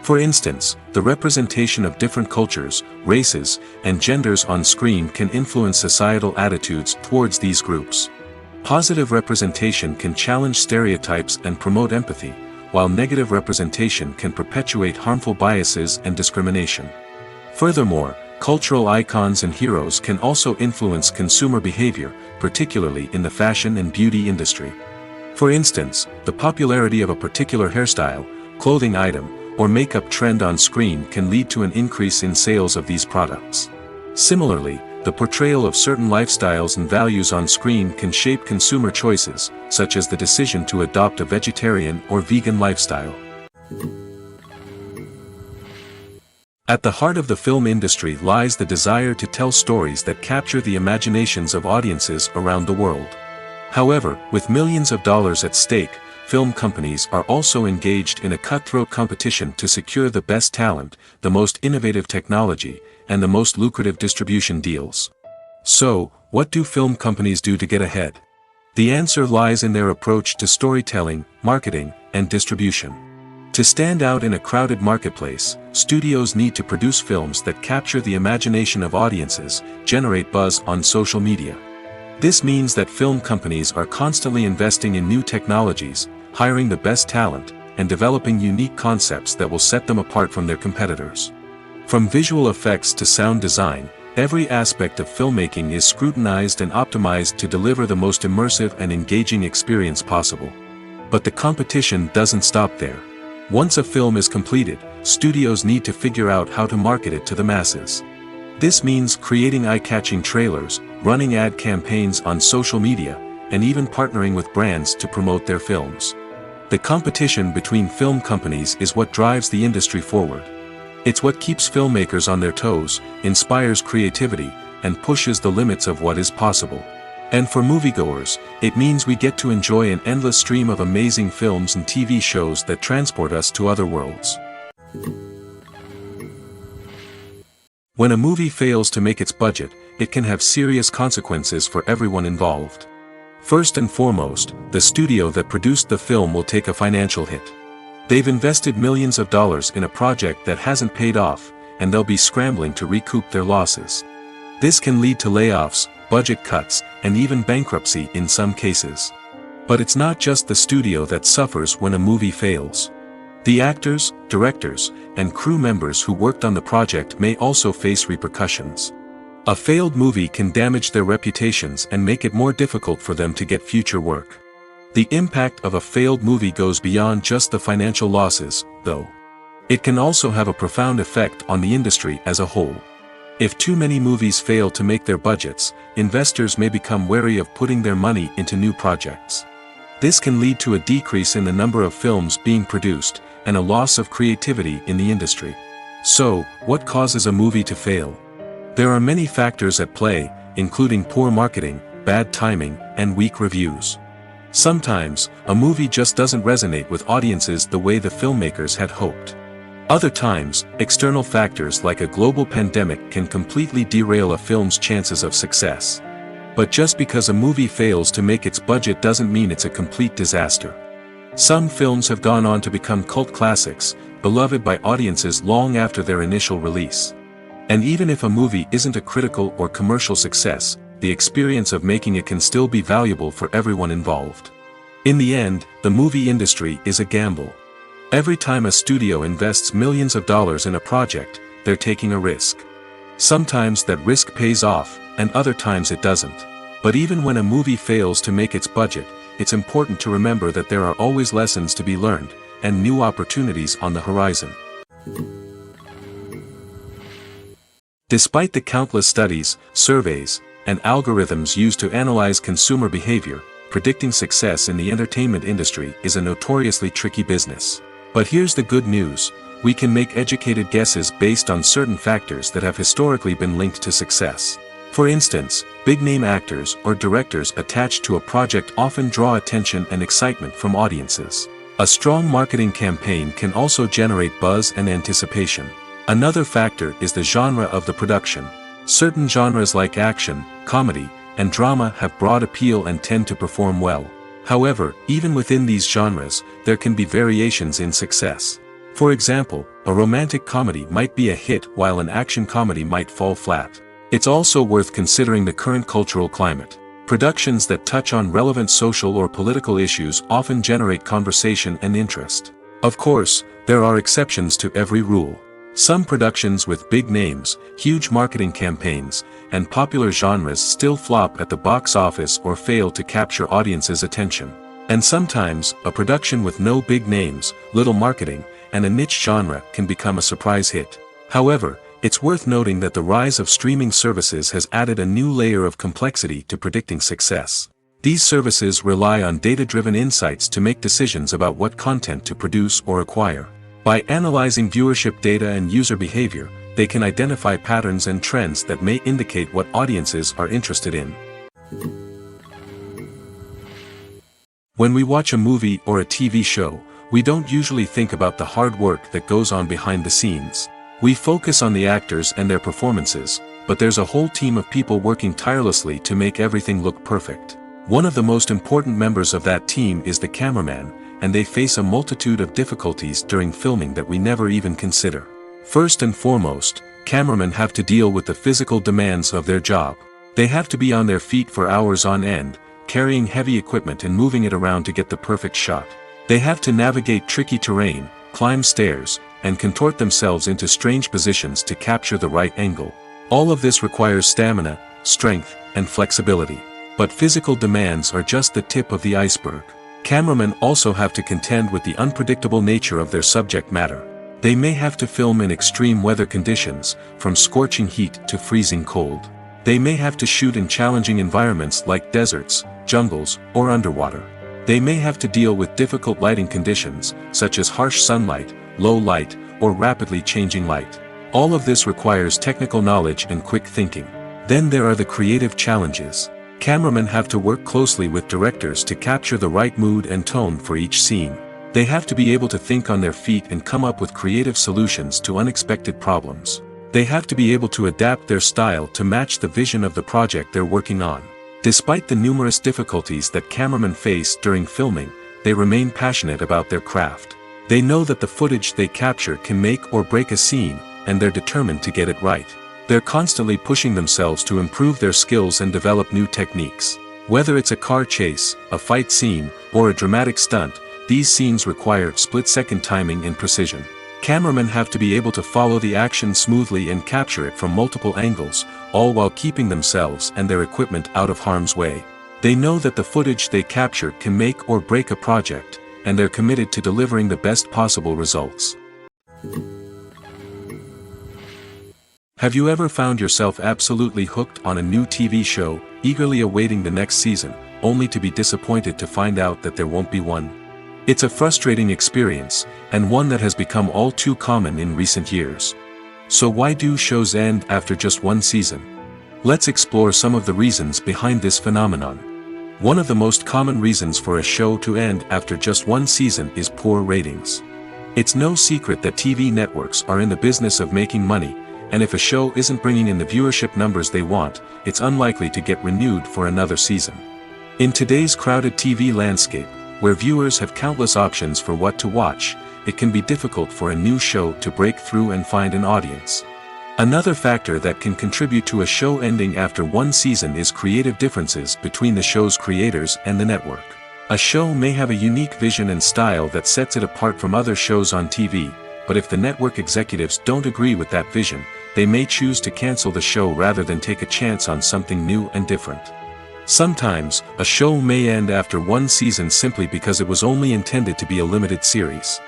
For instance, the representation of different cultures, races, and genders on screen can influence societal attitudes towards these groups. Positive representation can challenge stereotypes and promote empathy, while negative representation can perpetuate harmful biases and discrimination. Furthermore, cultural icons and heroes can also influence consumer behavior, particularly in the fashion and beauty industry. For instance, the popularity of a particular hairstyle, clothing item, or makeup trend on screen can lead to an increase in sales of these products. Similarly, the portrayal of certain lifestyles and values on screen can shape consumer choices, such as the decision to adopt a vegetarian or vegan lifestyle. At the heart of the film industry lies the desire to tell stories that capture the imaginations of audiences around the world. However, with millions of dollars at stake, film companies are also engaged in a cutthroat competition to secure the best talent, the most innovative technology, and the most lucrative distribution deals. So, what do film companies do to get ahead? The answer lies in their approach to storytelling, marketing, and distribution. To stand out in a crowded marketplace, studios need to produce films that capture the imagination of audiences, generate buzz on social media. This means that film companies are constantly investing in new technologies, hiring the best talent, and developing unique concepts that will set them apart from their competitors. From visual effects to sound design, every aspect of filmmaking is scrutinized and optimized to deliver the most immersive and engaging experience possible. But the competition doesn't stop there. Once a film is completed, studios need to figure out how to market it to the masses. This means creating eye-catching trailers, running ad campaigns on social media, and even partnering with brands to promote their films. The competition between film companies is what drives the industry forward. It's what keeps filmmakers on their toes, inspires creativity, and pushes the limits of what is possible. And for moviegoers, it means we get to enjoy an endless stream of amazing films and TV shows that transport us to other worlds. When a movie fails to make its budget, it can have serious consequences for everyone involved. First and foremost, the studio that produced the film will take a financial hit. They've invested millions of dollars in a project that hasn't paid off, and they'll be scrambling to recoup their losses. This can lead to layoffs, budget cuts, and even bankruptcy in some cases. But it's not just the studio that suffers when a movie fails. The actors, directors, and crew members who worked on the project may also face repercussions. A failed movie can damage their reputations and make it more difficult for them to get future work. The impact of a failed movie goes beyond just the financial losses, though. It can also have a profound effect on the industry as a whole. If too many movies fail to make their budgets, investors may become wary of putting their money into new projects. This can lead to a decrease in the number of films being produced, and a loss of creativity in the industry. So, what causes a movie to fail? There are many factors at play, including poor marketing, bad timing, and weak reviews. Sometimes, a movie just doesn't resonate with audiences the way the filmmakers had hoped. Other times, external factors like a global pandemic can completely derail a film's chances of success. But just because a movie fails to make its budget doesn't mean it's a complete disaster. Some films have gone on to become cult classics, beloved by audiences long after their initial release. And even if a movie isn't a critical or commercial success, the experience of making it can still be valuable for everyone involved. In the end, the movie industry is a gamble. Every time a studio invests millions of dollars in a project, they're taking a risk. Sometimes that risk pays off, and other times it doesn't. But even when a movie fails to make its budget, it's important to remember that there are always lessons to be learned, and new opportunities on the horizon. Despite the countless studies, surveys, and algorithms used to analyze consumer behavior, predicting success in the entertainment industry is a notoriously tricky business. But here's the good news: we can make educated guesses based on certain factors that have historically been linked to success. For instance, big-name actors or directors attached to a project often draw attention and excitement from audiences. A strong marketing campaign can also generate buzz and anticipation. Another factor is the genre of the production. Certain genres like action, comedy, and drama have broad appeal and tend to perform well. However, even within these genres, there can be variations in success. For example, a romantic comedy might be a hit while an action comedy might fall flat. It's also worth considering the current cultural climate. Productions that touch on relevant social or political issues often generate conversation and interest. Of course, there are exceptions to every rule. Some productions with big names, huge marketing campaigns, and popular genres still flop at the box office or fail to capture audiences' attention. And sometimes, a production with no big names, little marketing, and a niche genre can become a surprise hit. However, it's worth noting that the rise of streaming services has added a new layer of complexity to predicting success. These services rely on data-driven insights to make decisions about what content to produce or acquire. By analyzing viewership data and user behavior, they can identify patterns and trends that may indicate what audiences are interested in. When we watch a movie or a TV show, we don't usually think about the hard work that goes on behind the scenes. We focus on the actors and their performances, but there's a whole team of people working tirelessly to make everything look perfect. One of the most important members of that team is the cameraman, and they face a multitude of difficulties during filming that we never even consider. First and foremost, cameramen have to deal with the physical demands of their job. They have to be on their feet for hours on end, carrying heavy equipment and moving it around to get the perfect shot. They have to navigate tricky terrain, climb stairs, and contort themselves into strange positions to capture the right angle. All of this requires stamina, strength, and flexibility. But physical demands are just the tip of the iceberg. Cameramen also have to contend with the unpredictable nature of their subject matter. They may have to film in extreme weather conditions, from scorching heat to freezing cold. They may have to shoot in challenging environments like deserts, jungles, or underwater. They may have to deal with difficult lighting conditions, such as harsh sunlight, low light, or rapidly changing light. All of this requires technical knowledge and quick thinking. Then there are the creative challenges. Cameramen have to work closely with directors to capture the right mood and tone for each scene. They have to be able to think on their feet and come up with creative solutions to unexpected problems. They have to be able to adapt their style to match the vision of the project they're working on. Despite the numerous difficulties that cameramen face during filming, they remain passionate about their craft. They know that the footage they capture can make or break a scene, and they're determined to get it right. They're constantly pushing themselves to improve their skills and develop new techniques. Whether it's a car chase, a fight scene, or a dramatic stunt, these scenes require split-second timing and precision. Cameramen have to be able to follow the action smoothly and capture it from multiple angles, all while keeping themselves and their equipment out of harm's way. They know that the footage they capture can make or break a project, and they're committed to delivering the best possible results. Have you ever found yourself absolutely hooked on a new TV show, eagerly awaiting the next season, only to be disappointed to find out that there won't be one? It's a frustrating experience, and one that has become all too common in recent years. So why do shows end after just one season? Let's explore some of the reasons behind this phenomenon. One of the most common reasons for a show to end after just one season is poor ratings. It's no secret that TV networks are in the business of making money, and if a show isn't bringing in the viewership numbers they want, it's unlikely to get renewed for another season. In today's crowded TV landscape, where viewers have countless options for what to watch, it can be difficult for a new show to break through and find an audience. Another factor that can contribute to a show ending after one season is creative differences between the show's creators and the network. A show may have a unique vision and style that sets it apart from other shows on TV, but if the network executives don't agree with that vision, they may choose to cancel the show rather than take a chance on something new and different. Sometimes, a show may end after one season simply because it was only intended to be a limited series.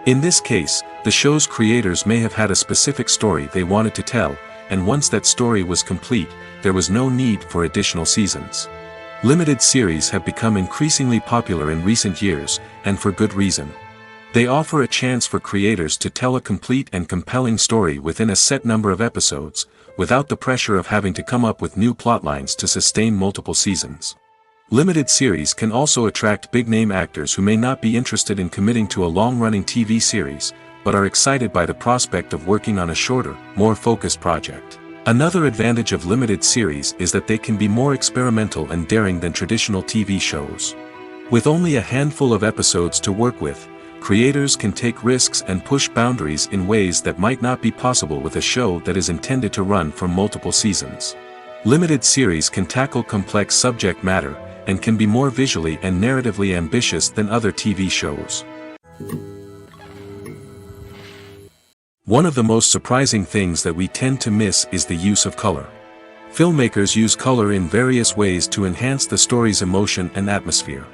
In this case, the show's creators may have had a specific story they wanted to tell, and once that story was complete, there was no need for additional seasons. Limited series have become increasingly popular in recent years, and for good reason. They offer a chance for creators to tell a complete and compelling story within a set number of episodes, without the pressure of having to come up with new plotlines to sustain multiple seasons. Limited series can also attract big-name actors who may not be interested in committing to a long-running TV series, but are excited by the prospect of working on a shorter, more focused project. Another advantage of limited series is that they can be more experimental and daring than traditional TV shows. With only a handful of episodes to work with, creators can take risks and push boundaries in ways that might not be possible with a show that is intended to run for multiple seasons. Limited series can tackle complex subject matter, and can be more visually and narratively ambitious than other TV shows. One of the most surprising things that we tend to miss is the use of color. Filmmakers use color in various ways to enhance the story's emotion and atmosphere.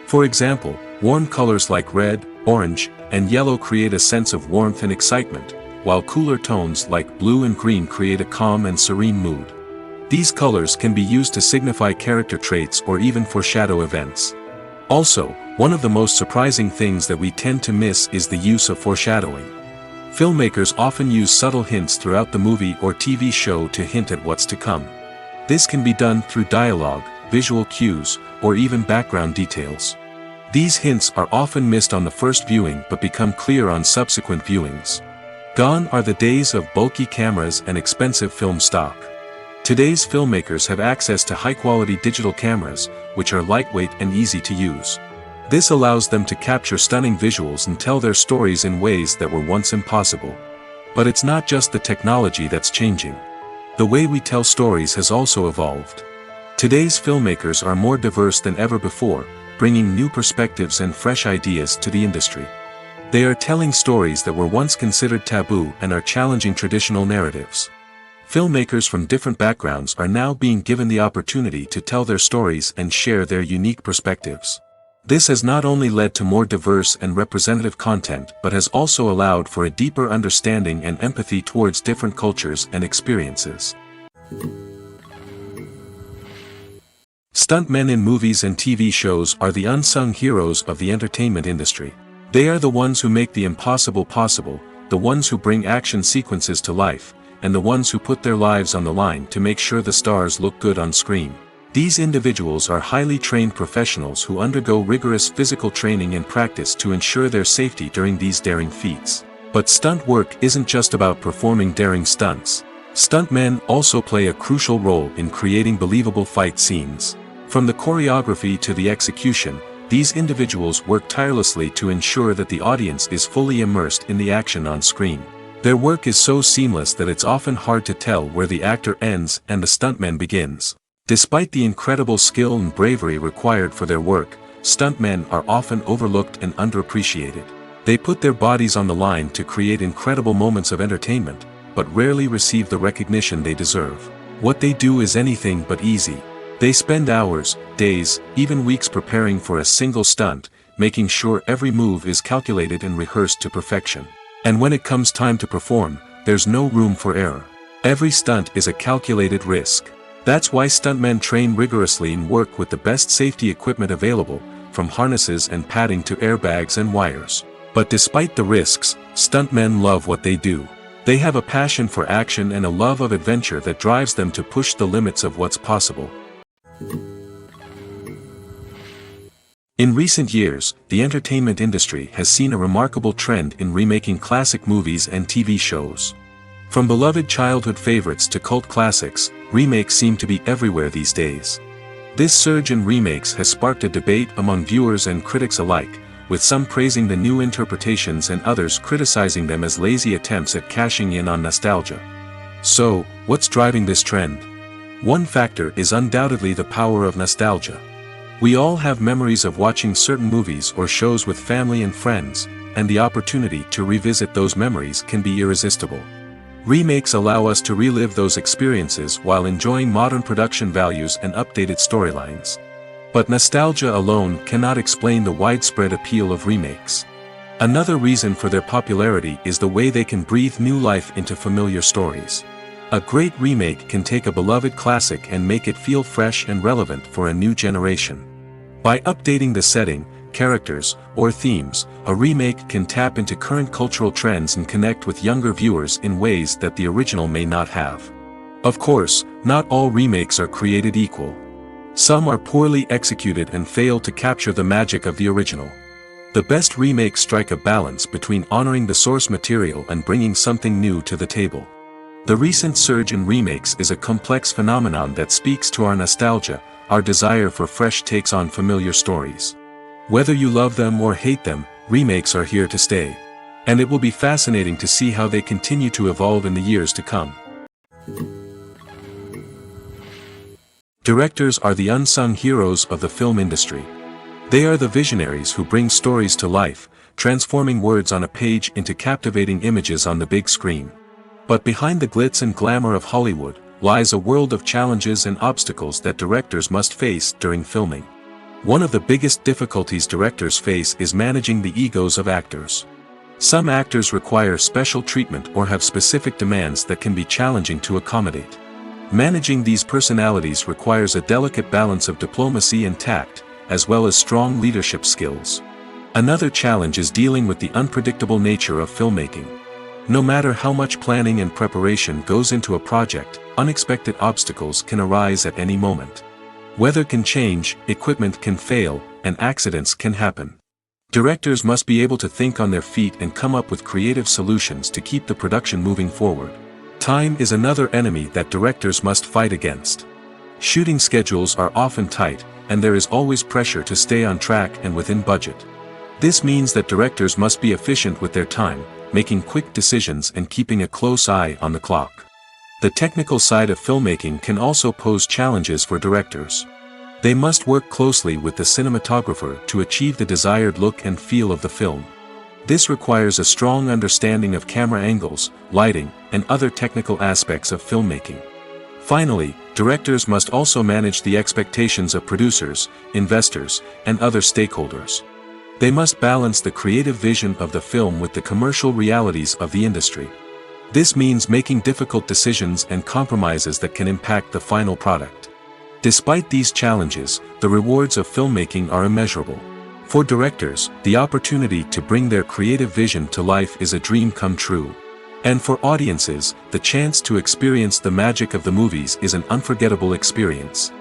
For example, warm colors like red, orange, and yellow create a sense of warmth and excitement, while cooler tones like blue and green create a calm and serene mood. These colors can be used to signify character traits or even foreshadow events. Also, one of the most surprising things that we tend to miss is the use of foreshadowing. Filmmakers often use subtle hints throughout the movie or TV show to hint at what's to come. This can be done through dialogue, visual cues, or even background details. These hints are often missed on the first viewing but become clear on subsequent viewings. Gone are the days of bulky cameras and expensive film stock. Today's filmmakers have access to high-quality digital cameras, which are lightweight and easy to use. This allows them to capture stunning visuals and tell their stories in ways that were once impossible. But it's not just the technology that's changing. The way we tell stories has also evolved. Today's filmmakers are more diverse than ever before, bringing new perspectives and fresh ideas to the industry. They are telling stories that were once considered taboo and are challenging traditional narratives. Filmmakers from different backgrounds are now being given the opportunity to tell their stories and share their unique perspectives. This has not only led to more diverse and representative content but has also allowed for a deeper understanding and empathy towards different cultures and experiences. Stuntmen in movies and TV shows are the unsung heroes of the entertainment industry. They are the ones who make the impossible possible, the ones who bring action sequences to life, and the ones who put their lives on the line to make sure the stars look good on screen. These individuals are highly trained professionals who undergo rigorous physical training and practice to ensure their safety during these daring feats. But stunt work isn't just about performing daring stunts. Stuntmen also play a crucial role in creating believable fight scenes. From the choreography to the execution, these individuals work tirelessly to ensure that the audience is fully immersed in the action on screen. Their work is so seamless that it's often hard to tell where the actor ends and the stuntman begins. Despite the incredible skill and bravery required for their work, stuntmen are often overlooked and underappreciated. They put their bodies on the line to create incredible moments of entertainment, but rarely receive the recognition they deserve. What they do is anything but easy. They spend hours, days, even weeks preparing for a single stunt, making sure every move is calculated and rehearsed to perfection. And when it comes time to perform, there's no room for error. Every stunt is a calculated risk. That's why stuntmen train rigorously and work with the best safety equipment available, from harnesses and padding to airbags and wires. But despite the risks, stuntmen love what they do. They have a passion for action and a love of adventure that drives them to push the limits of what's possible. In recent years, the entertainment industry has seen a remarkable trend in remaking classic movies and TV shows. From beloved childhood favorites to cult classics, remakes seem to be everywhere these days. This surge in remakes has sparked a debate among viewers and critics alike, with some praising the new interpretations and others criticizing them as lazy attempts at cashing in on nostalgia. So, what's driving this trend? One factor is undoubtedly the power of nostalgia. We all have memories of watching certain movies or shows with family and friends, and the opportunity to revisit those memories can be irresistible. Remakes allow us to relive those experiences while enjoying modern production values and updated storylines. But nostalgia alone cannot explain the widespread appeal of remakes. Another reason for their popularity is the way they can breathe new life into familiar stories. A great remake can take a beloved classic and make it feel fresh and relevant for a new generation. By updating the setting, characters, or themes, a remake can tap into current cultural trends and connect with younger viewers in ways that the original may not have. Of course, not all remakes are created equal. Some are poorly executed and fail to capture the magic of the original. The best remakes strike a balance between honoring the source material and bringing something new to the table. The recent surge in remakes is a complex phenomenon that speaks to our nostalgia, our desire for fresh takes on familiar stories. Whether you love them or hate them, remakes are here to stay. And it will be fascinating to see how they continue to evolve in the years to come. Directors are the unsung heroes of the film industry. They are the visionaries who bring stories to life, transforming words on a page into captivating images on the big screen. But behind the glitz and glamour of Hollywood, lies a world of challenges and obstacles that directors must face during filming. One of the biggest difficulties directors face is managing the egos of actors. Some actors require special treatment or have specific demands that can be challenging to accommodate. Managing these personalities requires a delicate balance of diplomacy and tact, as well as strong leadership skills. Another challenge is dealing with the unpredictable nature of filmmaking. No matter how much planning and preparation goes into a project, unexpected obstacles can arise at any moment. Weather can change, equipment can fail, and accidents can happen. Directors must be able to think on their feet and come up with creative solutions to keep the production moving forward. Time is another enemy that directors must fight against. Shooting schedules are often tight, and there is always pressure to stay on track and within budget. This means that directors must be efficient with their time, making quick decisions and keeping a close eye on the clock. The technical side of filmmaking can also pose challenges for directors. They must work closely with the cinematographer to achieve the desired look and feel of the film. This requires a strong understanding of camera angles, lighting, and other technical aspects of filmmaking. Finally, directors must also manage the expectations of producers, investors, and other stakeholders. They must balance the creative vision of the film with the commercial realities of the industry. This means making difficult decisions and compromises that can impact the final product. Despite these challenges, the rewards of filmmaking are immeasurable. For directors, the opportunity to bring their creative vision to life is a dream come true. And for audiences, the chance to experience the magic of the movies is an unforgettable experience.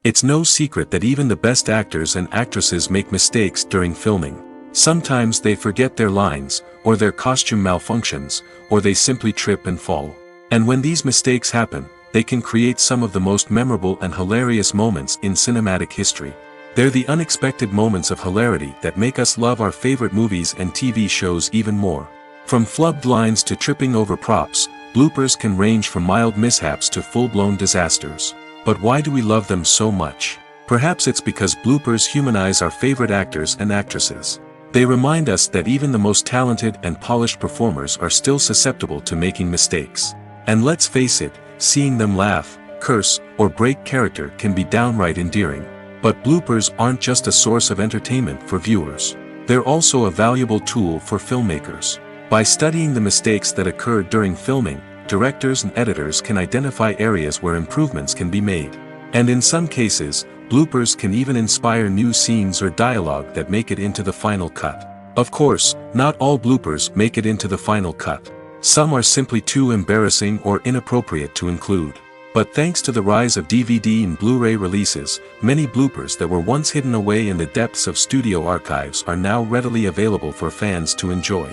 It's no secret that even the best actors and actresses make mistakes during filming. Sometimes they forget their lines, or their costume malfunctions, or they simply trip and fall. And when these mistakes happen, they can create some of the most memorable and hilarious moments in cinematic history. They're the unexpected moments of hilarity that make us love our favorite movies and TV shows even more. From flubbed lines to tripping over props, bloopers can range from mild mishaps to full-blown disasters. But why do we love them so much? Perhaps it's because bloopers humanize our favorite actors and actresses. They remind us that even the most talented and polished performers are still susceptible to making mistakes. And let's face it, seeing them laugh, curse, or break character can be downright endearing. But bloopers aren't just a source of entertainment for viewers. They're also a valuable tool for filmmakers. By studying the mistakes that occurred during filming, directors and editors can identify areas where improvements can be made. And in some cases, bloopers can even inspire new scenes or dialogue that make it into the final cut. Of course, not all bloopers make it into the final cut. Some are simply too embarrassing or inappropriate to include. But thanks to the rise of DVD and Blu-ray releases, many bloopers that were once hidden away in the depths of studio archives are now readily available for fans to enjoy.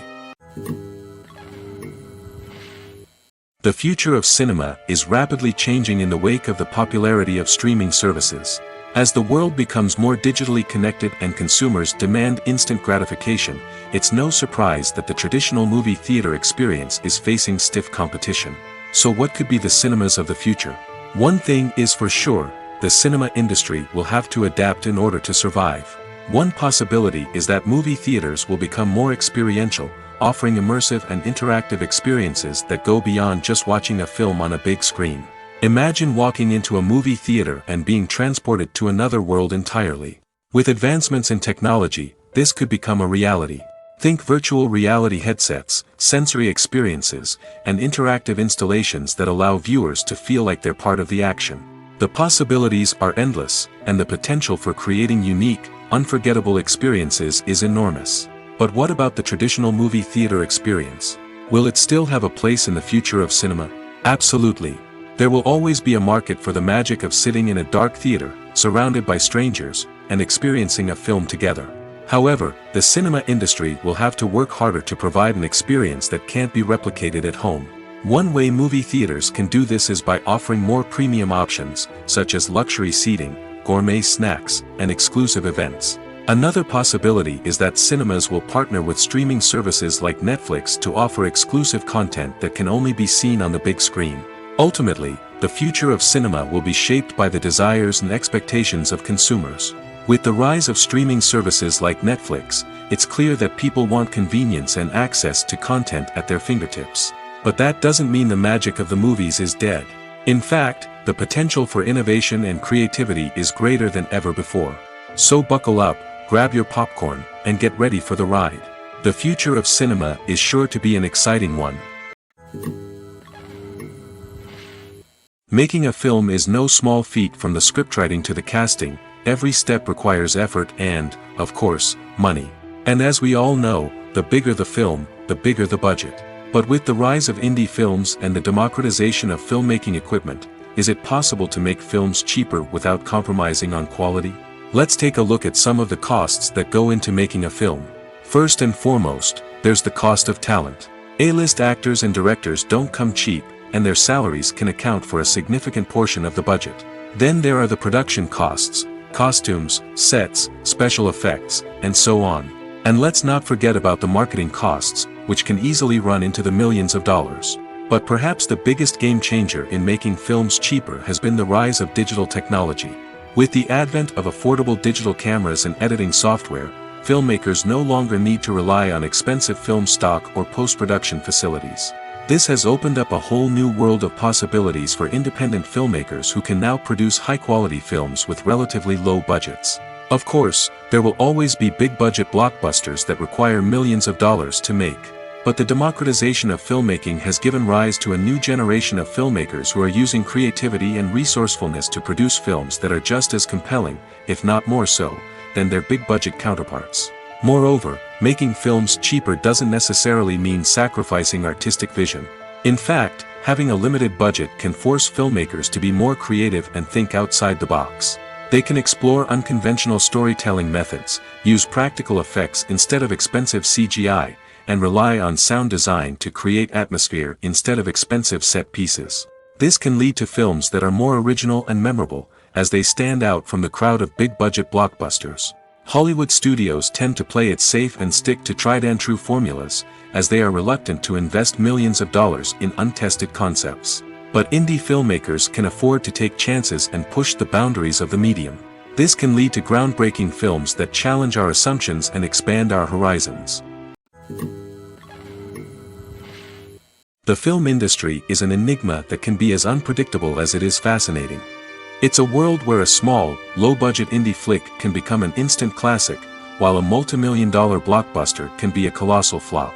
The future of cinema is rapidly changing in the wake of the popularity of streaming services. As the world becomes more digitally connected and consumers demand instant gratification, it's no surprise that the traditional movie theater experience is facing stiff competition. So what could be the cinemas of the future? One thing is for sure, the cinema industry will have to adapt in order to survive. One possibility is that movie theaters will become more experiential, offering immersive and interactive experiences that go beyond just watching a film on a big screen. Imagine walking into a movie theater and being transported to another world entirely. With advancements in technology, this could become a reality. Think virtual reality headsets, sensory experiences, and interactive installations that allow viewers to feel like they're part of the action. The possibilities are endless, and the potential for creating unique, unforgettable experiences is enormous. But what about the traditional movie theater experience? Will it still have a place in the future of cinema? Absolutely. There will always be a market for the magic of sitting in a dark theater, surrounded by strangers, and experiencing a film together. However, the cinema industry will have to work harder to provide an experience that can't be replicated at home. One way movie theaters can do this is by offering more premium options, such as luxury seating, gourmet snacks, and exclusive events. Another possibility is that cinemas will partner with streaming services like Netflix to offer exclusive content that can only be seen on the big screen. Ultimately, the future of cinema will be shaped by the desires and expectations of consumers. With the rise of streaming services like Netflix, it's clear that people want convenience and access to content at their fingertips. But that doesn't mean the magic of the movies is dead. In fact, the potential for innovation and creativity is greater than ever before. So buckle up, grab your popcorn, and get ready for the ride. The future of cinema is sure to be an exciting one. Making a film is no small feat. From the scriptwriting to the casting, every step requires effort and, of course, money. And as we all know, the bigger the film, the bigger the budget. But with the rise of indie films and the democratization of filmmaking equipment, is it possible to make films cheaper without compromising on quality? Let's take a look at some of the costs that go into making a film. First and foremost, there's the cost of talent. A-list actors and directors don't come cheap, and their salaries can account for a significant portion of the budget. Then there are the production costs, costumes, sets, special effects, and so on. And let's not forget about the marketing costs, which can easily run into the millions of dollars. But perhaps the biggest game changer in making films cheaper has been the rise of digital technology. With the advent of affordable digital cameras and editing software, filmmakers no longer need to rely on expensive film stock or post-production facilities. This has opened up a whole new world of possibilities for independent filmmakers who can now produce high-quality films with relatively low budgets. Of course, there will always be big-budget blockbusters that require millions of dollars to make. But the democratization of filmmaking has given rise to a new generation of filmmakers who are using creativity and resourcefulness to produce films that are just as compelling, if not more so, than their big-budget counterparts. Moreover, making films cheaper doesn't necessarily mean sacrificing artistic vision. In fact, having a limited budget can force filmmakers to be more creative and think outside the box. They can explore unconventional storytelling methods, use practical effects instead of expensive CGI, and rely on sound design to create atmosphere instead of expensive set pieces. This can lead to films that are more original and memorable, as they stand out from the crowd of big-budget blockbusters. Hollywood studios tend to play it safe and stick to tried-and-true formulas, as they are reluctant to invest millions of dollars in untested concepts. But indie filmmakers can afford to take chances and push the boundaries of the medium. This can lead to groundbreaking films that challenge our assumptions and expand our horizons. The film industry is an enigma that can be as unpredictable as it is fascinating. It's a world where a small, low-budget indie flick can become an instant classic, while a multi-million-dollar blockbuster can be a colossal flop.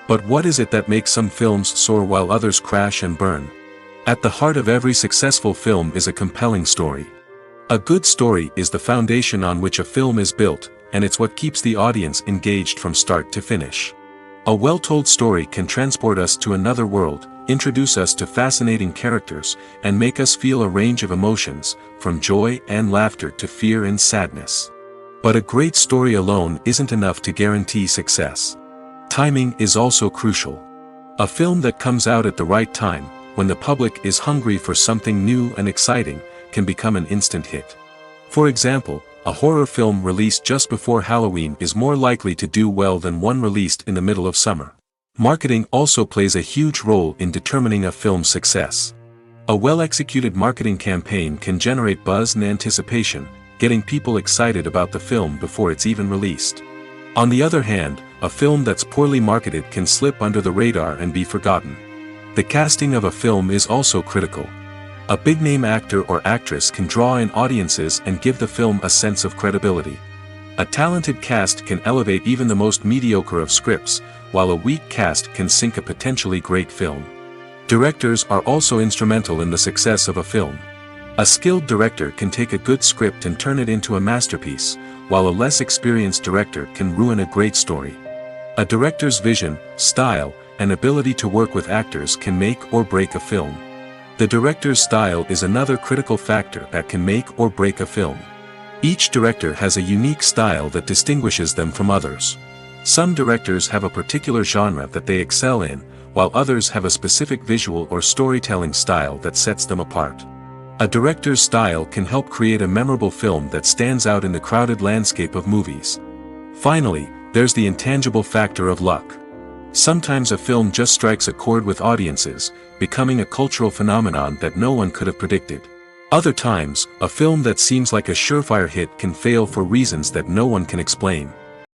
But what is it that makes some films soar while others crash and burn? At the heart of every successful film is a compelling story. A good story is the foundation on which a film is built, and it's what keeps the audience engaged from start to finish. A well-told story can transport us to another world, introduce us to fascinating characters, and make us feel a range of emotions, from joy and laughter to fear and sadness. But a great story alone isn't enough to guarantee success. Timing is also crucial. A film that comes out at the right time, when the public is hungry for something new and exciting, can become an instant hit. For example, a horror film released just before Halloween is more likely to do well than one released in the middle of summer. Marketing also plays a huge role in determining a film's success. A well-executed marketing campaign can generate buzz and anticipation, getting people excited about the film before it's even released. On the other hand, a film that's poorly marketed can slip under the radar and be forgotten. The casting of a film is also critical. A big-name actor or actress can draw in audiences and give the film a sense of credibility. A talented cast can elevate even the most mediocre of scripts, while a weak cast can sink a potentially great film. Directors are also instrumental in the success of a film. A skilled director can take a good script and turn it into a masterpiece, while a less experienced director can ruin a great story. A director's vision, style, and ability to work with actors can make or break a film. The director's style is another critical factor that can make or break a film. Each director has a unique style that distinguishes them from others. Some directors have a particular genre that they excel in, while others have a specific visual or storytelling style that sets them apart. A director's style can help create a memorable film that stands out in the crowded landscape of movies. Finally, there's the intangible factor of luck. Sometimes a film just strikes a chord with audiences, becoming a cultural phenomenon that no one could have predicted. Other times, a film that seems like a surefire hit can fail for reasons that no one can explain.